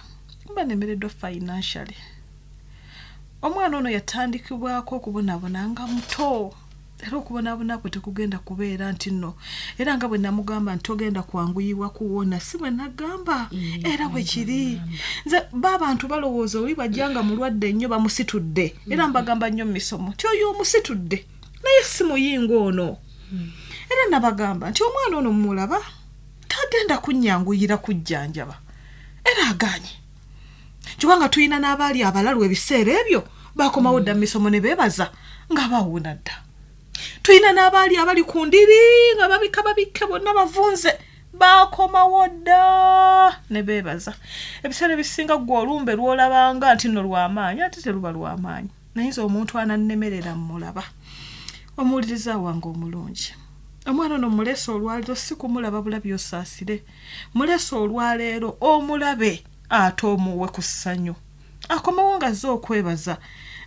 Mba nemereddwa financially. Omwana ono yatandikibwako okubonaabona nga muto. Era okubonaabona kwe tekugenda kubeera nti nno. Era nga bwe namugamba nti togenda kwanguyibwa kuwona si bwe nagamba. Era bwe kiri. Nze b'abantu balowooza oli bw'ajjanga mulwadde nnyo bamusitudde. Era mbagamba nnyo mu misomo nti oyo omusitudde. Naye si muyingo ono. Era nabagamba nti omwana ono mulaba tagenda kunnyanguyira kujjanjaba. Era aganye. Kubanga tulina n'abaali abalalu ebiseera ebyo bakomawo dda mu misomo ne beebaza nga bawuuna dda. Tulina n'abaali abali ku ndiri nga babika bonna bavunze bakomawo dda ne beebaza. Ebiseera ebisinga ggwe olumbe lw'olabanga nti nno lw'amaanyi ate teruba lw'amaanyi. Naye nze omuntu anannemerera mmulaba. Omuwuliriza wange omulungi. Omwana ono mulesa olwaleero si kumulaba bulabi osaasire. Mulesa olwaleero omulabe ate omuwe ku ssanyu. Akomawo nga azze okwebaza.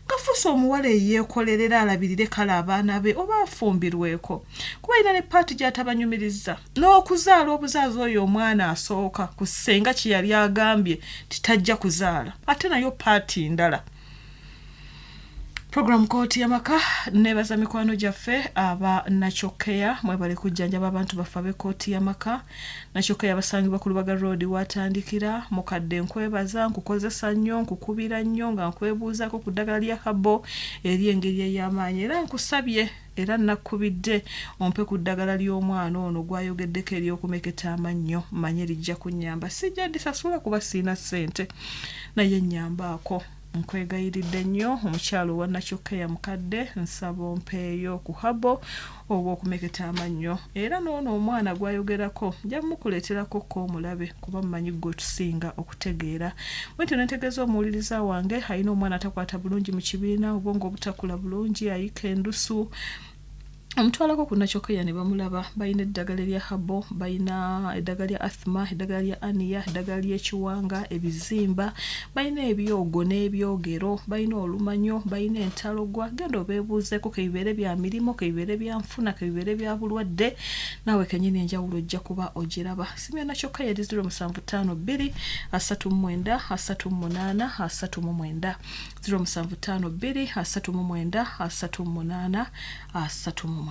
Gafuusa omuwala eyeekolerera alabirire kale abaana be oba afumbirweko. Kuba alina ne paati gy'atabanyumiriza. N'okuzaala obuzaazi oyo omwana asooka ku Senga kye yali agambye titajja kuzaala. Ate nayo paati ndala. Program Kooti Yamaka nebaza mikwano gyaffe aba Nachokeya mwebale kujjanjaba abantu baffe be Kooti Yamaka. Nachokeya basangibwa ku Lubaga Road watandikira mukadde nkwebaza nkukozesa nnyo nkukubira nnyo nga nkwebuuzako ku ddagala lya habo eri engeri ey'amaanyi era nkusabye era nakubidde ompe ku ddagala ly'omwana ono gwayogeddeko ery'okumeketa amannyo manye lijja kunnyamba. Sijja ndisasula kuba siina ssente naye nnyambaako. Nkwegayiridde nnyo omukyalo wa Nachokeya mukadde nsaba ompeeyo ku habo oba okumeketa amannyo. Era n'ono omwana gwayogerako nja mukuleeterako ko omulabe kuba mmanyi gwe tusinga okutegeera. Bwentyo nentegeeza omuwuliriza wange alina omwana atakwata bulungi mu kibiina obwongo obutakula bulungi ayika endusu. Omutwalako ku Nachokeya ne bamulaba balina eddagala lya habo, balina eddagala lya asthma, eddagala lya aniya, eddagala ly'ekiwanga, ebizimba, balina ebyogo n'ebyogero, balina olumanyo, balina entalogwa. Genda obeebuuzeeko ke bibeere bya mirimu, ke bibeere bya nfuna, ke bibeere bya bulwadde. Naawe kennyini enjawulo ojja kuba ogiraba. Simu ya Nachokeya eri 0752 39 38 39 0752 39 38 39.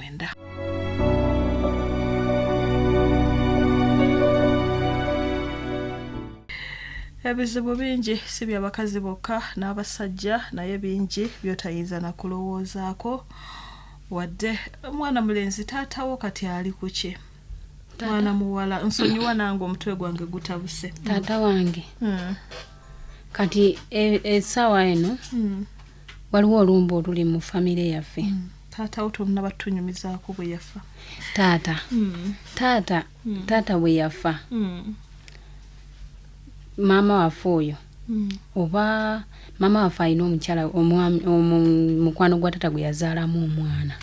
Ebizibu bingi si by'abakazi bokka n'abasajja naye bingi by'otayinza na kulowoozaako wadde mwana mulenzi taatawo kati ali ku ki? Mwana muwala nsonyiwa nange omutwe gwange gutabuse. Taata wange kati essaawa eno waliwo olumba oluli mu famire yaffe. Taata otomuna batunyumizaako bwe yafa. Taata bwe yafa. Maama waffe oyo oba maama waffe alina omukyala mukwano gwa taata gwe yazaalamu omwana.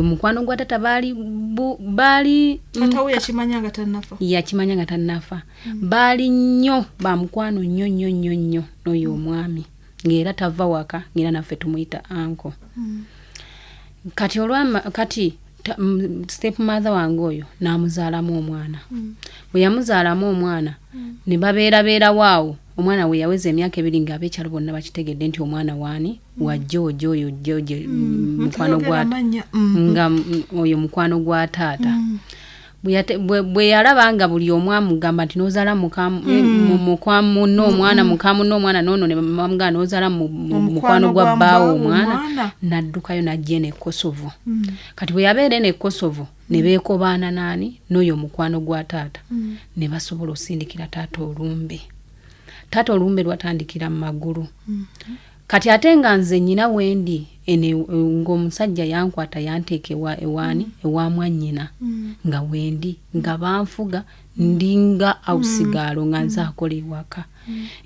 Mukwano gwa taata baali taata we yakimanya nga tannafa. Yakimanya nga tannafa. Baali nnyo ba mukwano nnyo n'oyo omwami ng'era tava waka ng'era naffe tumuyita anko. Kati step mother wange oyo n'amuzaalamu omwana. Bwe yamuzaalamu omwana ne babeera waawo omwana we yaweza emyaka 2 ng'abeekyalo bonna bakitegedde nti omwana waani wa George oyo George mukwano gwa nga oyo mukwano gwa taata. Bwe yalaba nga buli omu amugamba nti n'ozaala mukwamu n'omwana mukamu n'omwana n'ono ne bamugamba n'ozaala mukwano gwa bbaawo omwana n'addukayo n'ajja ne Kosovo. Kati bwe yabeera ne Kosovo ne beekobaana naani n'oyo mukwano gwa taata ne basobola osindikira taata olumbe. Taata olumbe lwatandikira mu magulu. Kati ate nga nze nnyina wendi ng'omusajja yankwata yanteeka ewa mwannyina nga wendi nga banfuga ndinga awusigaalo nga nze akola ewaka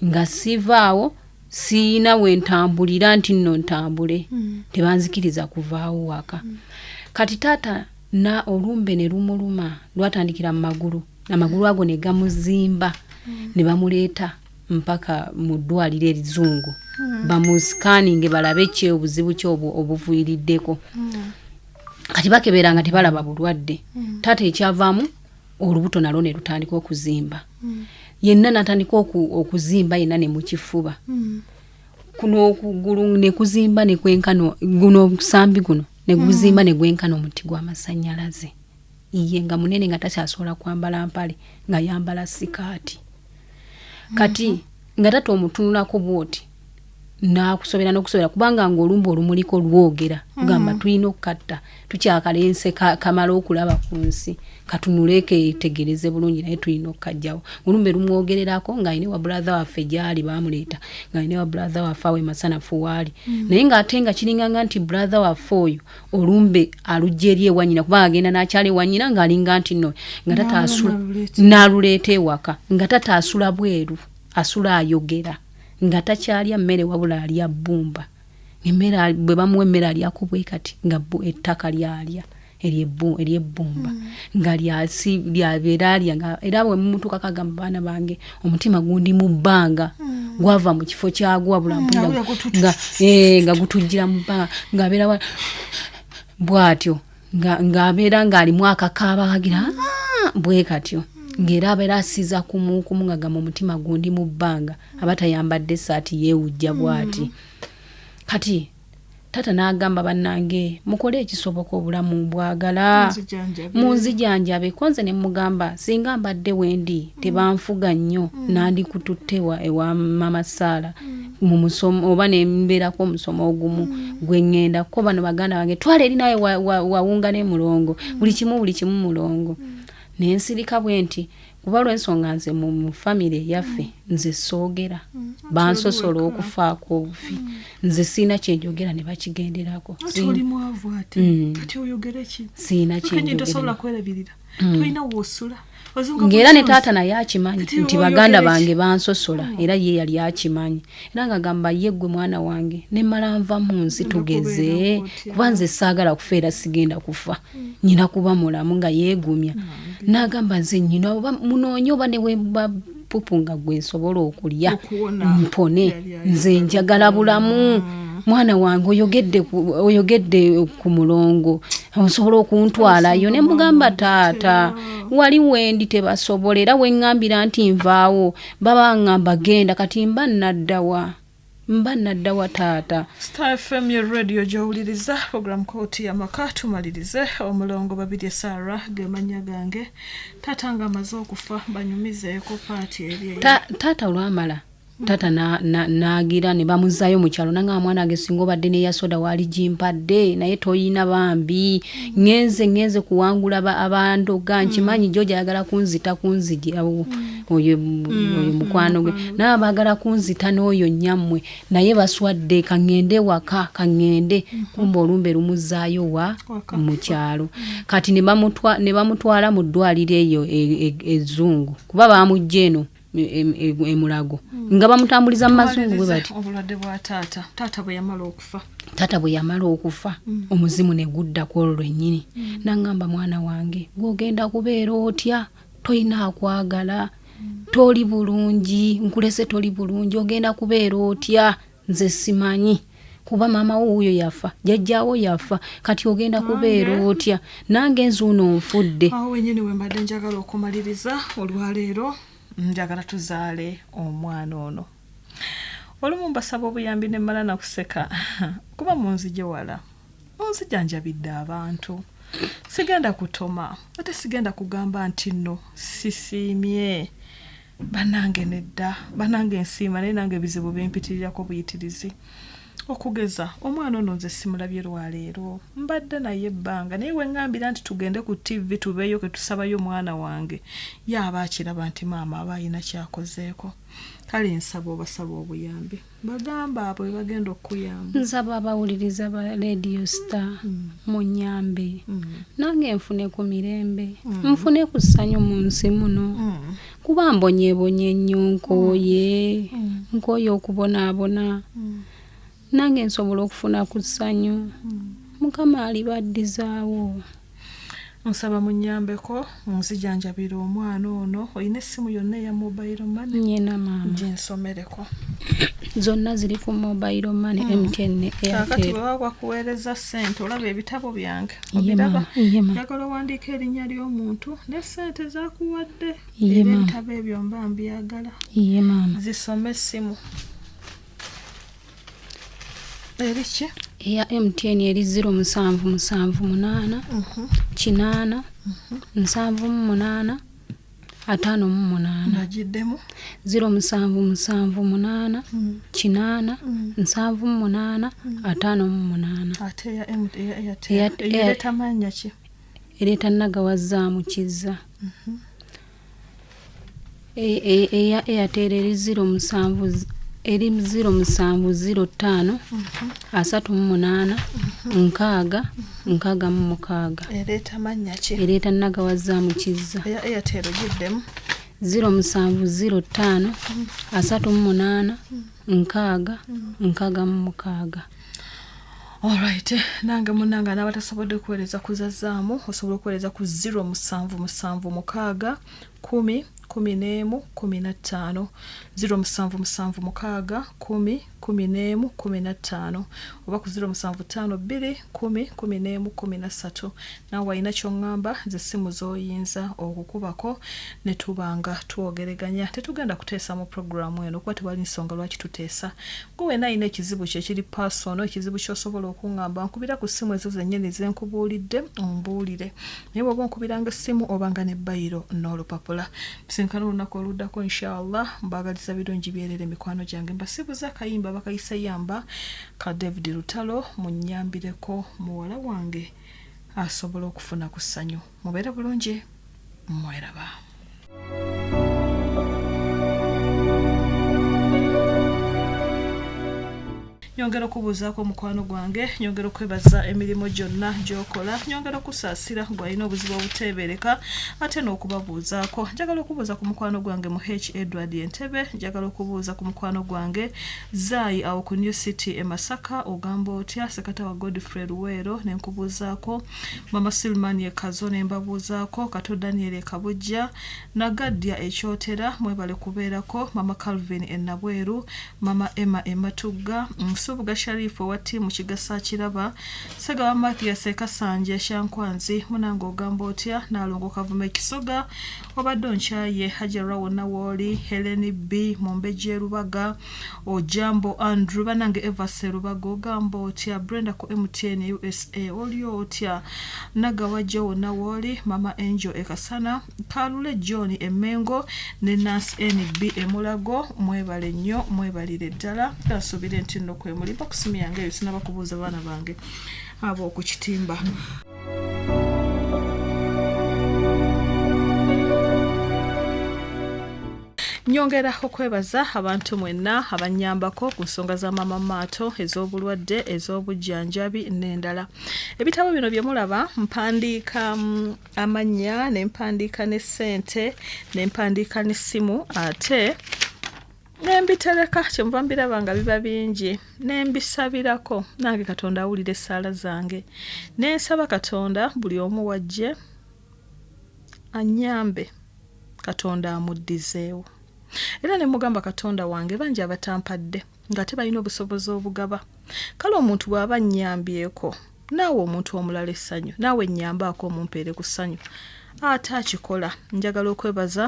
nga sivaawo siina we ntambulira nti nno ntambule tebanzikiriza kuvaawo waka. Kati taata na olumbe ne lumuluma lwatandikira mu magulu amagulu ago ne gamuzimba ne bamuleeta mpaka mu ddwaliro erizungu bamusikaninge balabe ki obuzibu ki obuviiriddeko. kati bakeberanga tebalaba bulwadde taata ekyavaamu olubuto nalwo ne lutandika okuzimba yenna natandika okuzimba yenna ne mu kifuba kuno okugulu ne kuzimba ne kwenkano guno obusambi guno ne guzimba ne gwenkano omuti gw'amasannyalaze iye nga munene nga takyasobola kwambala mpale nga yambala sikaati kati nga tata omutunulako bwoti nakusobera n'okusobera kubanga ng'olumba olumuliko lwogera gamba tulina okukatta tukyakalense kamala okulaba ku nsi katunuleke tegereze bulungi naye tulina okukajjawo olumbe lumwogererako ng'ayine wa brother waffe gyali baamuleeta ng'ayine wa brother waffe awe masanafu waali naye ng'ate nga kiringanga nti brother waffe oyo olumbe alujja eri ewanyina kubanga agenda n'akyala ewanyina ng'alinga nti no nga tata asula n'aluleeta ewaka nga tata asula bweru asula ayogera nga takyalya mmere wabula alya bbumba emmere bwe bamuwa emmere alyako bwe kati nga ettaka lyalya eryebbumba nga lyabeera alya nga era bwe mumutuka kagamba baana bange omutima gundi mu bbanga gwava mu kifo kyagwo wabula nga gutujjira mu bbanga ng'abeera bw'atyo ng'abeera ng'alimu akakaaba kagira bwe katyo ngera abeera asiza kumu nga gama omutima gundi mu bbanga abatayambadde essaati yeewujja bw'ati kati tata n'agamba bannange mukole ekisoboka obulamu bwagala munzijanjabe konze ne mugamba singa mbadde wendi tebanfuga nnyo nandi kututte ewa mama Sala mu musomo oba ne mbeerako omusomo ogumu gwe ŋŋendako bano baganda bange twala eri naye wawunga ne mulongo buli kimu mulongo nensirika bwenti kuba lw'ensonga nze mu famire yaffe nze soogera bansosola okufaako obufi nze siina kyenjogera ne bakigenderako oli mwavu ate kati oyogere ki siina kyenjogera tosobola kwerabirira tulina wosula ng'era ne taata naye akimanyi nti baganda bange bansosola era ye yali akimanyi era nga gamba ye gwe mwana wange ne mmala nva mu nsi tugeze kuba nze saagala kufa era sigenda kufa nyina kuba mulamu nga yeegumya n'agamba nze nyina oba munoonye oba ne webapupu nga gwe nsobola okulya mpone nze njagala bulamu mwana wange oyogedde ku mulongo osobola okuntwalayo ne mugamba taata wali wendi tebasobola era weŋŋambira nti nvaawo baba ŋŋamba genda kati mba naddawa taata. Star Fm Radio gy'owuliriza program kooti yamaka tumalirize omulongo babiri Sara gemanya gange taata nga amaze okufa banyumizeeko paati eri taata olwamala tata nagira ne bamuzaayo mu kyalo nanga mwana agesinga obadde ne yasoda wali jimpadde naye toyina bambi ngenze kuwangula abandoga nkimanyi George ayagala kunzita oyo mukwano gwe n'abagala kunzita n'oyo nyammwe naye baswadde kangende waka kumba olumbe lumuzaayo mu kyalo kati ne bamutwala mu ddwaliro eyo ezzungu kuba bamujja eno emulago nga bamutambuliza mu mazungu bwe bati obulwadde bwa taata bwe yamala okufa omuzimu ne gudda ku olwo lwennyini n'aŋŋamba mwana wange gw'ogenda kubeera otya toyina akwagala toli bulungi nkulese toli bulungi ogenda kubeera otya nze simanyi kuba mama wuuyo yafa jjajjaawo yafa kati ogenda kubeera otya nange nzuuno nfudde awo wennyini we mbadde njagala okumaliriza olwaleero njagala tuzaale omwana ono olumu mbasaba obuyambi ne mmala nakuseka kuba munzije wala munzijanjabidde abantu sigenda kutoma ate sigenda kugamba nti nno sisiimye banange nedda banange nsiima naye nange ebizibu bempitirirako buyitirizi okugeza omwana ono nze simulabye lwaleero mbadde naye ebbanga naye weŋŋambira nti tugende ku TV tubeeyo ke tusabayo omwana wange yaaba akiraba nti maama aba ayina kyakozeeko kale nsaba obasaba obuyambi bagamba abo bagenda okuyamba nsaba abawuliriza ba Radio Star munyambe nange nfune ku mirembe nfune ku ssanyu mu nsi muno kuba mbonyeebonye nnyo nkooye okubonaabona nange nsobola okufuna ku ssanyu mukama alibadizaawo nsaba munyambeko nzijanjabira omwana ono oyina essimu yonna ya mobile money nyina mama gyensomereko zonna ziri ku mobile money MTN kakati bwewagwa kuweereza ssente olaba ebitabo byange obiraba njagala owandiika erinnya ly'omuntu ne ssente zakuwadde era ebitabo ebyo mba mbyagala zisome essimu eriki eya MTN eri 0778 8 78 58 nagiddemu 0778 8 78 58 ate eya ereeta mannya ki ereeta nagawazaamu kizza eya Airtel eri 07 eri 0705 38 6 ereeta mannya ki ereeta nagawazaamu kizza eya Airtel giddemu 0705 38 6 Alright, nange munanga n'abatasobodde kuweereza kuzazaamu osobola okuweereza ku 0776 10 11 15 0776 10 11 15 oba ku 0752 10 11 13 nawe walina ky'oŋŋamba z'essimu z'oyinza okukubako ne tubanga twogeraganya tetugenda kuteesa mu programu eno kuba tewali nsonga lwaki tuteesa gwe wena alina ekizibu kye kiri pasono ekizibu ky'osobola okuŋŋamba nkubira ku ssimu ezo zennyini ze nkubuulidde ombuulire naye bw'oba onkubiranga essimu obanga ne bayiro n'olupapula sinkana olunaku oluddako inshallah mbaagaliza birungi byerere mikwano gyange mbasibuza akayimba bakayisa yamba ka David Lutalo munnyambireko muwala wange asobola okufuna ku ssanyu mubeere bulungi mweraba nyongera okubuuzaako omukwano gwange nyongera okwebaza emirimu gyonna gy'okola nyongera okusaasira gw'alina obuzibu obuteebereka ate n'okubabuuzaako njagala okubuuza ku mukwano gwange mu H. Edward Entebbe njagala okubuuza ku mukwano gwange Zaayi awo ku New City e Masaka ogamba otya sekata wa Godfrey Luweero ne nkubuuzaako Mama Silman e Kazo ne mbabuuzaako Kato Daniel e Kabujja Nagadya ekyotera mwebale kubeerako Mama Calvin e Nabweru Mama Emma e Matugga Subuga Sharifu wa timu Kigasa Kiraba Sega Mathias Kasanje Shankwanzi munango ogamba otya nalongo Kavume Kisoga obadde onchaye Hajara wonna woli Helen B Mombeje Rubaga Ojambo Andrew banange Eva Serubaga ogamba otya Brenda ko MTN USA olio otya Nagawaje wonna woli Mama Angel Ekasana Kalule John Emengo ne Nas NB Emulago mwebale nnyo mwebalire ddala kasubire ntino mulimba kusimu yange eyo sinaba kubuuza baana bange abo ku kitimba nyongera okwebaza abantu mwenna abanyambako ku nsonga za mama maato ez'obulwadde ez'obujjanjabi n'endala ebitabo bino bye mulaba mpandiika amannya ne mpandiika ne ssente ne mpandiika n'essimu ate nembitereka kyemuva mbirabanga biba bingi nembisabirako nange Katonda awulire essaala zange nensaba Katonda buli omu wajje anyambe Katonda amuddizeewo era ne mugamba Katonda wange bangi abatampadde nga tebalina obusobozi obugaba kale omuntu bw'aba nnyambyeko naawe omuntu omulala essanyu naawe nnyambaako omumpeere ku ssanyu ate akikola njagala okwebaza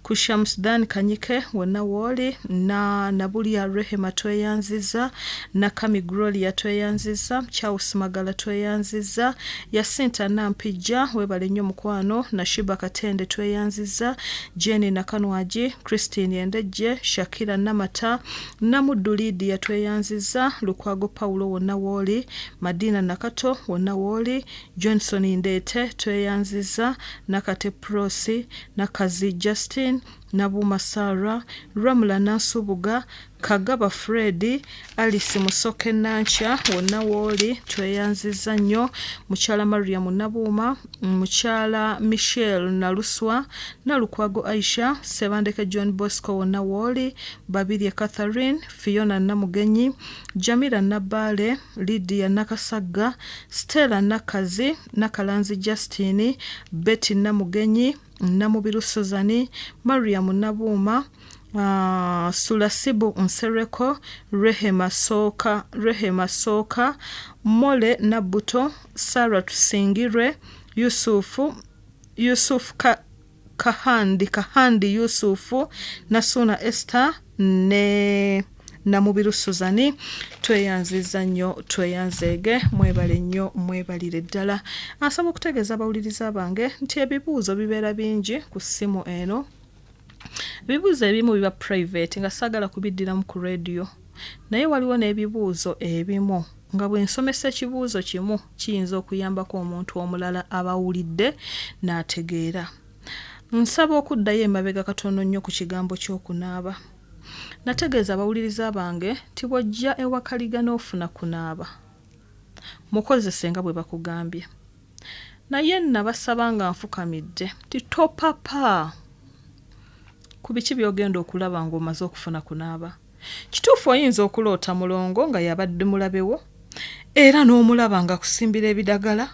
ku Shamsudan Kanyike wonna woli na Nabulia Rehema tweyanziza na Kami Gloria tweyanziza Charles Magala tweyanziza Yasinta Nampija webale nnyo mukwano na Shiba Katende tweyanziza Jenny Nakanwaji Christine Yendeje Shakira Namata Namuddu Lydia tweyanziza Lukwago Paulo wonna woli Madina Nakato wonna woli Johnson Indete tweyanziza Nakate Prosi Nakazi Justin Nabuma Sarah, Ramula Nansubuga, Kagaba Freddy, Alice Musoke Nancha, wonna woli tweyanziza nnyo, Mukyala Mariam Nabuma, Mukyala Michelle Naluswa, Nalukwago Aisha, Sebandeke John Bosco wonna woli, Babirye Catherine, Fiona Namugenyi, Jamila Nabale, Lydia Nakasaga, Stella Nakazi, Nakalanzi Justine, Betty Namugenyi, Namubiru Suzani, Mariam Nabuma, Sulasibu Nsereko, Rehema Soka, Mole Nabuto, Sarah Tusingire, Yusuf Kahandi Yusufu, Nasuna Esther, ne Namubiru Suzani. Tweyanziza nnyo, tweyanzege, mwebale nnyo, mwebalire ddala. Asaba okutegeeza abawuliriza bange nti ebibuuzo bibeera bingi ku ssimu eno. Ebibuuzo ebimu biba private nga saagala kubiddiramu ku radio. Naye waliwo n'ebibuuzo ebimu nga bwe nsomesa ekibuuzo kimu kiyinza okuyambako omuntu omulala abawulidde n'ategeera. Nsaba okuddayo emabega katono nnyo ku kigambo ky'okunaaba. Nategeeza abawuliriza bange nti bw'ojja ewakaliga n'ofuna kunaaba, mukozese nga bwe bakugambye. Naye nabasaba nga nfukamidde nti topapa ku biki by'ogenda okulaba ng'omaze okufuna kunaaba. Kituufu oyinza okuloota mulongo nga yabadde mulabewo, era n'omulaba nga kusimbira ebidagala,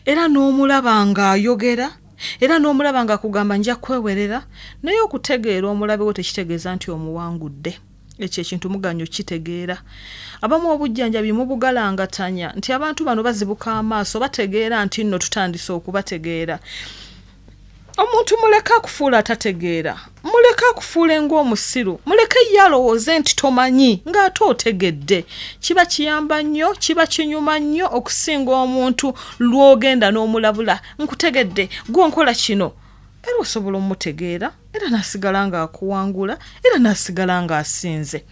era n'omulaba nga ayogera, era n'omulaba nga kugamba nja kwewerera, naye okutegeera omulabewo tekitegeeza nti omuwangudde. Ekyo ekintu muganyo kitegeera. Abamu obujjanjabi mubugalangatanya nti abantu bano bazibuka amaaso bategeera nti nno tutandise okubategeera. Omuntu muleka kufuula atategeera, muleka kufuula ng'omusiru, muleke yalowooze nti tomanyi ng'ate otegedde. Kiba kiyamba nnyo, kiba kinyuma nnyo okusinga omuntu lw'ogenda n'omulabula nkutegedde gw'onkola kino, era osobola omutegeera, era n'asigala ng'akuwangula, era n'asigala ng'asinze.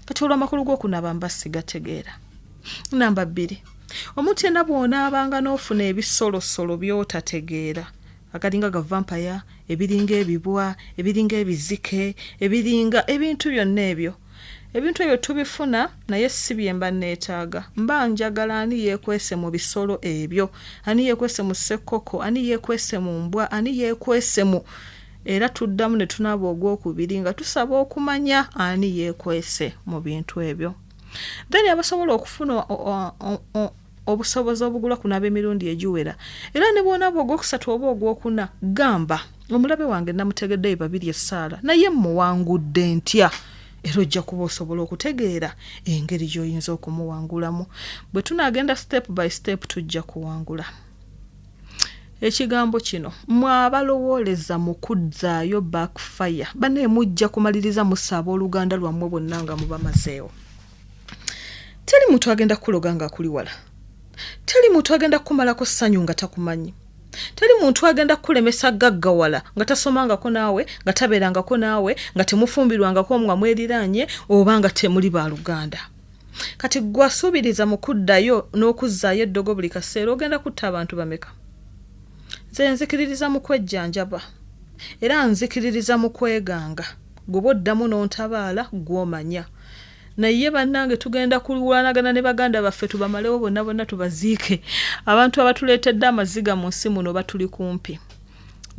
Kati olw'amakulu g'okunaaba mba sigategeera. Namba 2, omuntu yenna bw'onaabanga n'ofuna ebisolosolo by'otategeera, akalinga ga vampire, ebiringa ebibwa, ebiringa ebizike, ebiringa ebintu byonna ebyo. Ebintu ebyo tubifuna naye si bye mba neetaaga. Mba njagala ani yeekwese mu bisolo ebyo, ani yeekwese mu ssekkoko, ani yeekwese mu mbwa, ani yeekwese mu, era tuddamu ne tunaaba ogwokubiri nga tusaba okumanya ani yeekwese mu bintu ebyo. Then abasobola okufuna obusobozi obugula kunaaba emirundi egiwera, era ne bw'onaaba ogwokusatu oba ogwokuna, gamba omulabe wange namutegeddeyo babiri essaala naye muwangudde ntya, era ojja kuba osobola okutegeera engeri gy'oyinza okumuwangulamu. Bwe tunaagenda step by step tujja kuwangula. Ekigambo kino mwabalowooleza mu kuzzaayo backfire, banne mujja kumaliriza musaaba oluganda lwammwe bonna nga mubamazeewo. Teri muntu agenda kuloga nga kuli wala. Teri muntu agenda kumalako ssanyu nga takumanyi. Teri muntu agenda kulemesa gaggawala nga tasomangako naawe, nga tabeerangako naawe, nga temufumbirwangako nga mweriranye oba nga temuli baaluganda. Kati gwasuubiriza mu kuddayo n'okuzzaayo eddogo buli kaseera ogenda kutta abantu bameka? Nze nzikiririza mu kwejjanjaba era nzikiririza mu kweganga. Gwe oddamu n'ontabaala gw'omanya. Naye bannange tugenda kulwanagana ne baganda baffe tubamalewo bonna bonna tubaziike. Abantu abatuleetedde amaziga mu nsi muno batuli kumpi.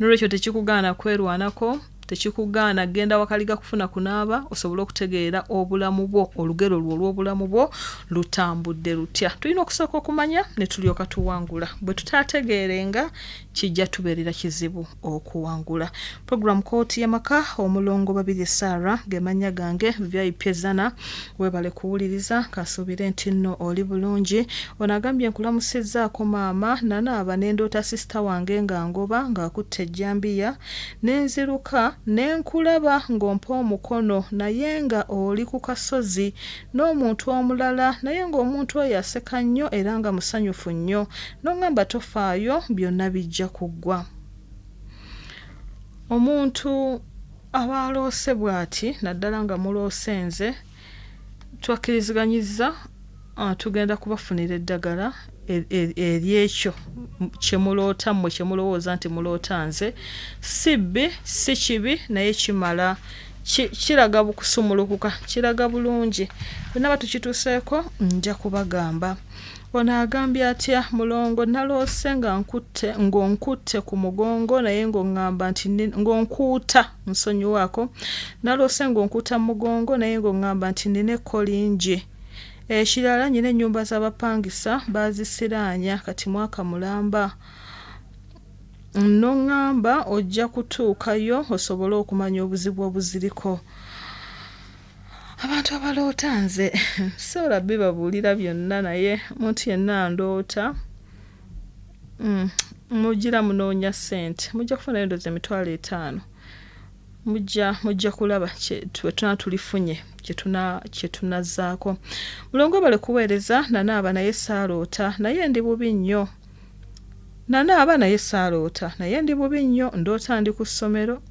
N'olwekyo tekikugaana kwerwanako, tekikugaana genda wakaliga kufuna kunaaba, osobola okutegeera obulamu bwo, olugero lwo olw'obulamu bwo lutambudde lutya. Tulina okusooka okumanya ne tulyoka tuwangula. Bwe tutaategeerenga kijja tubeerera kizibu okuwangula. Program kooti yamaka omulongo babiri Sarah gemanya gange VIP zana webale kuwuliriza kasuubire nti nno oli bulungi. Onagambye nkulamusizzaako maama nanaaba n'endoota sisita wange nga ngoba ng'akutte ejjambiya n'enziruka n'enkulaba ng'ompa omukono naye nga oli ku kasozi n'omuntu omulala naye ng'omuntu oyo aseka nnyo era nga musanyufu nnyo n'ongamba tofaayo byonna bijja kuggwa. Omuntu abaloose bw'ati naddala nga muloose nze twakkiriziganyizza tugenda kubafunira eddagala eryekyo kyemulota mmwe kyemulowooza nti mulota nze sibbi si kibi naye kimala kiraga bukusumulukuka kiraga bulungi bonna batukituuseeko nja kubagamba ono agambye atya mulongo naloose nga nkutte ku mugongo naye ng'oŋŋamba nti ng'onkuuta nsonyiwaako naloose ng'onkuuta mu mugongo naye ng'oŋŋamba nti nina ekko lingi ekirala nyina ennyumba z'abapangisa baazisiraanya kati mwaka mulamba n'oŋŋamba ojja kutuukayo osobole okumanya obuzibu obuziriko abantu abaloota nze sobola bibabuulira byonna naye muntu yenna ndoota mugira munoonya ssente mujja kufuna endoozi $5,000 mujja kulaba twetuna tulifunye kyetunazzaako mulongo bale kuweereza nanaaba naye saaloota naye ndi bubi nnyo nanaaba naye saaloota naye ndi bubi nnyo ndoota ndi ku ssomero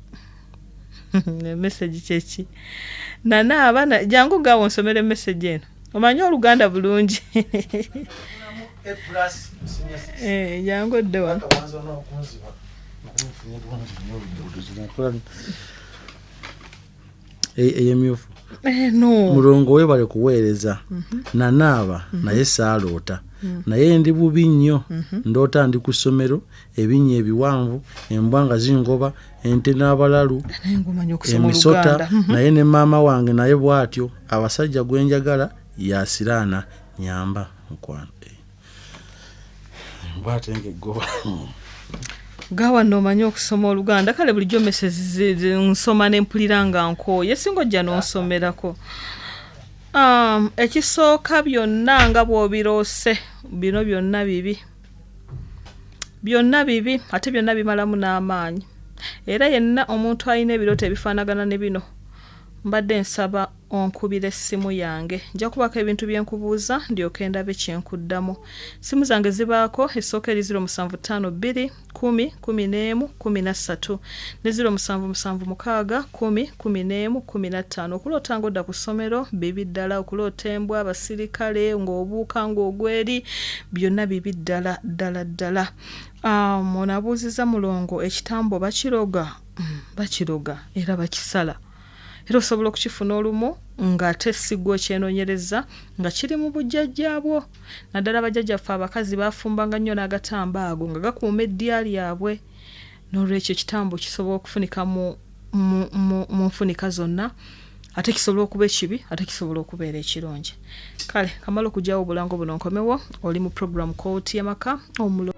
message kyeki nanaaba jangu gaawo nsomere message eno omanyi Oluganda bulungi jangu oddewa eyemyufu no mulongo webale kuweereza nanaaba naye saaloota naye ndi bubi nnyo ndoota ndi ku ssomero ebinnya ebiwanvu embwa nga zingoba ente n'abalalu emisota naye ne maama wange naye bw'atyo abasajja gwenjagala yasiraana nyamba mukwano bw'atenge goba gawa nomanyi okusoma Oluganda kale bulijjo message nsoma n'empulira nga nkooye singa ojja n'onsomerako ekisooka byonna nga bw'obiroose bino byonna bibi ate byonna bimalamu n'amaanyi era yenna omuntu alina ebirooto ebifaanagana ne bino mbadde nsaba onkubira essimu yange nja kubako ebintu byenkubuuza ndyoke ndabe kyenkuddamu simu zange zibaako esooka eri 0752 10 11 13 ne 0776 10 11 15 okuloota ng'odda ku ssomero bibi ddala okuloota embwa abasirikale ng'obuuka ng'ogweri byonna bibi ddala munabuuziza mulongo ekitambo bakiroga era bakisala era osobola okukifuna olumu ng'ate sigwa ekyenoonyereza nga kiri mu bujjajjaabwo naddala bajjajjaffe abakazi baafumbanga nnyo n'agatamba ago nga gakuuma eddya lyabwe n'olwekyo ekitambo kisobola okufunika mu nfunika zonna ate kisobola okuba ekibi ate kisobola okubeera ekirungi kale kamala okugyawo obulango buno nkomewo oli mu program kooti yamaka omulo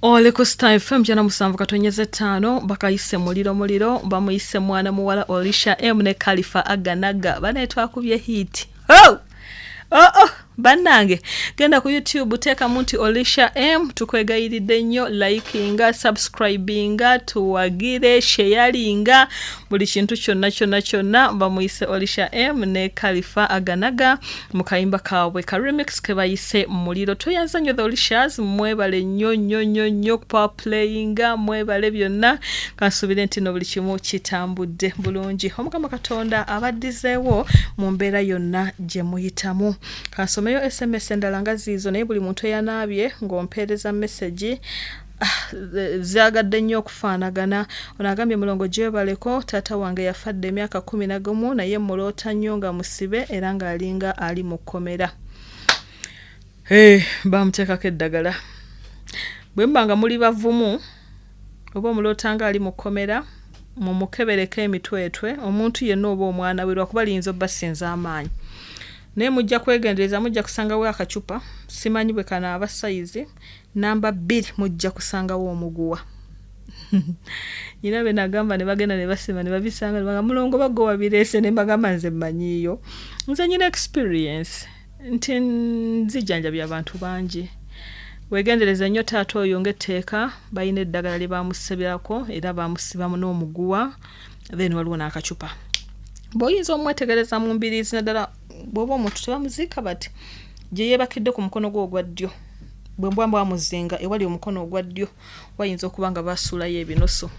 Ole ku Star Fm jana 7.5 bakayise muliro bamuyise mwana muwala Olisha M ne Khalifa Aganaga banaitwa kubye hit bannange genda ku YouTube teeka munti Olisha M tukwegayiridde nnyo likinga subscribinga tuwagire sharinga buli kintu kyonna bamuyise Olisha M ne Khalifa Aganaga mu kayimba kaabwe ka remix ke bayise muliro toyanza nnyo the Olishas mwebale nnyo power playinga mwebale byonna kansubire nti no buli kimu kitambudde bulungi omukama Katonda abaddizeewo mu mbeera yonna gye muyitamu kasomeyo SMS endala nga ziizo naye buli muntu eyanaabye ng'ompeereza message zagadde nnyo okufaanagana ono agambye mulongo gyebaleko taata wange yafadde emyaka 11 naye muloota nnyo nga musibe era ng'alinga ali mu kkomera bamuteekako eddagala bwe mbanga muli bavumu oba omuloota nga ali mu kkomera mumukebereko emitwetwe omuntu yenna oba omwana we lwakuba liyinza obbasinza amaanyi naye mujja kwegendereza mujja kusangawo akacupa simanyi bwe kanaaba sayizi namba 2 mujja kusangawo omuguwa nyina be nagamba ne bagenda ne basima ne babisanga ne bagamba mulongo bago wabireese ne bagamba nze mmanyiyo nze nyina experience nti nzijanjabya abantu bangi wegendereza nnyo taata oyo ng'etteeka balina eddagala lye bamusebyako era bamusibamu n'omuguwa then waliwo n'akacupa bw'oyinza omwetegereza mu mbiriizi naddala bw'oba omuntu tebamuziika bati gye yeebakidde ku mukono gwe ogwa ddyo bwe mbwambwa bamuzinga ewali omukono ogwa ddyo wayinza okuba nga basuulayo ebinoso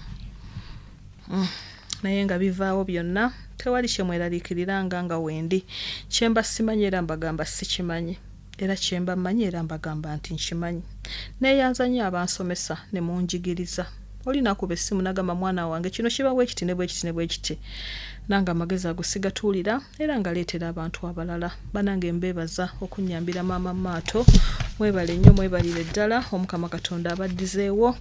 naye nga bivaawo byonna tewali kyemweraliikirira nga wendi. Kyemba simanyi era mbagamba sikimanyi, era kyemba mmanyi era mbagamba nti nkimanyi. Neeyanza nnyo abansomesa ne munjigiriza. Olina kuba essimu nagamba mwana wange kino kiba bwekiti ne bwekiti ne bwekiti. Nanga amagezi ago sigatuulira era ngaleetera abantu abalala. Banange mbeebaza okunnyambira maama maato. Mwebale nnyo, mwebalire ddala. Omukama Katonda abaddizeewo.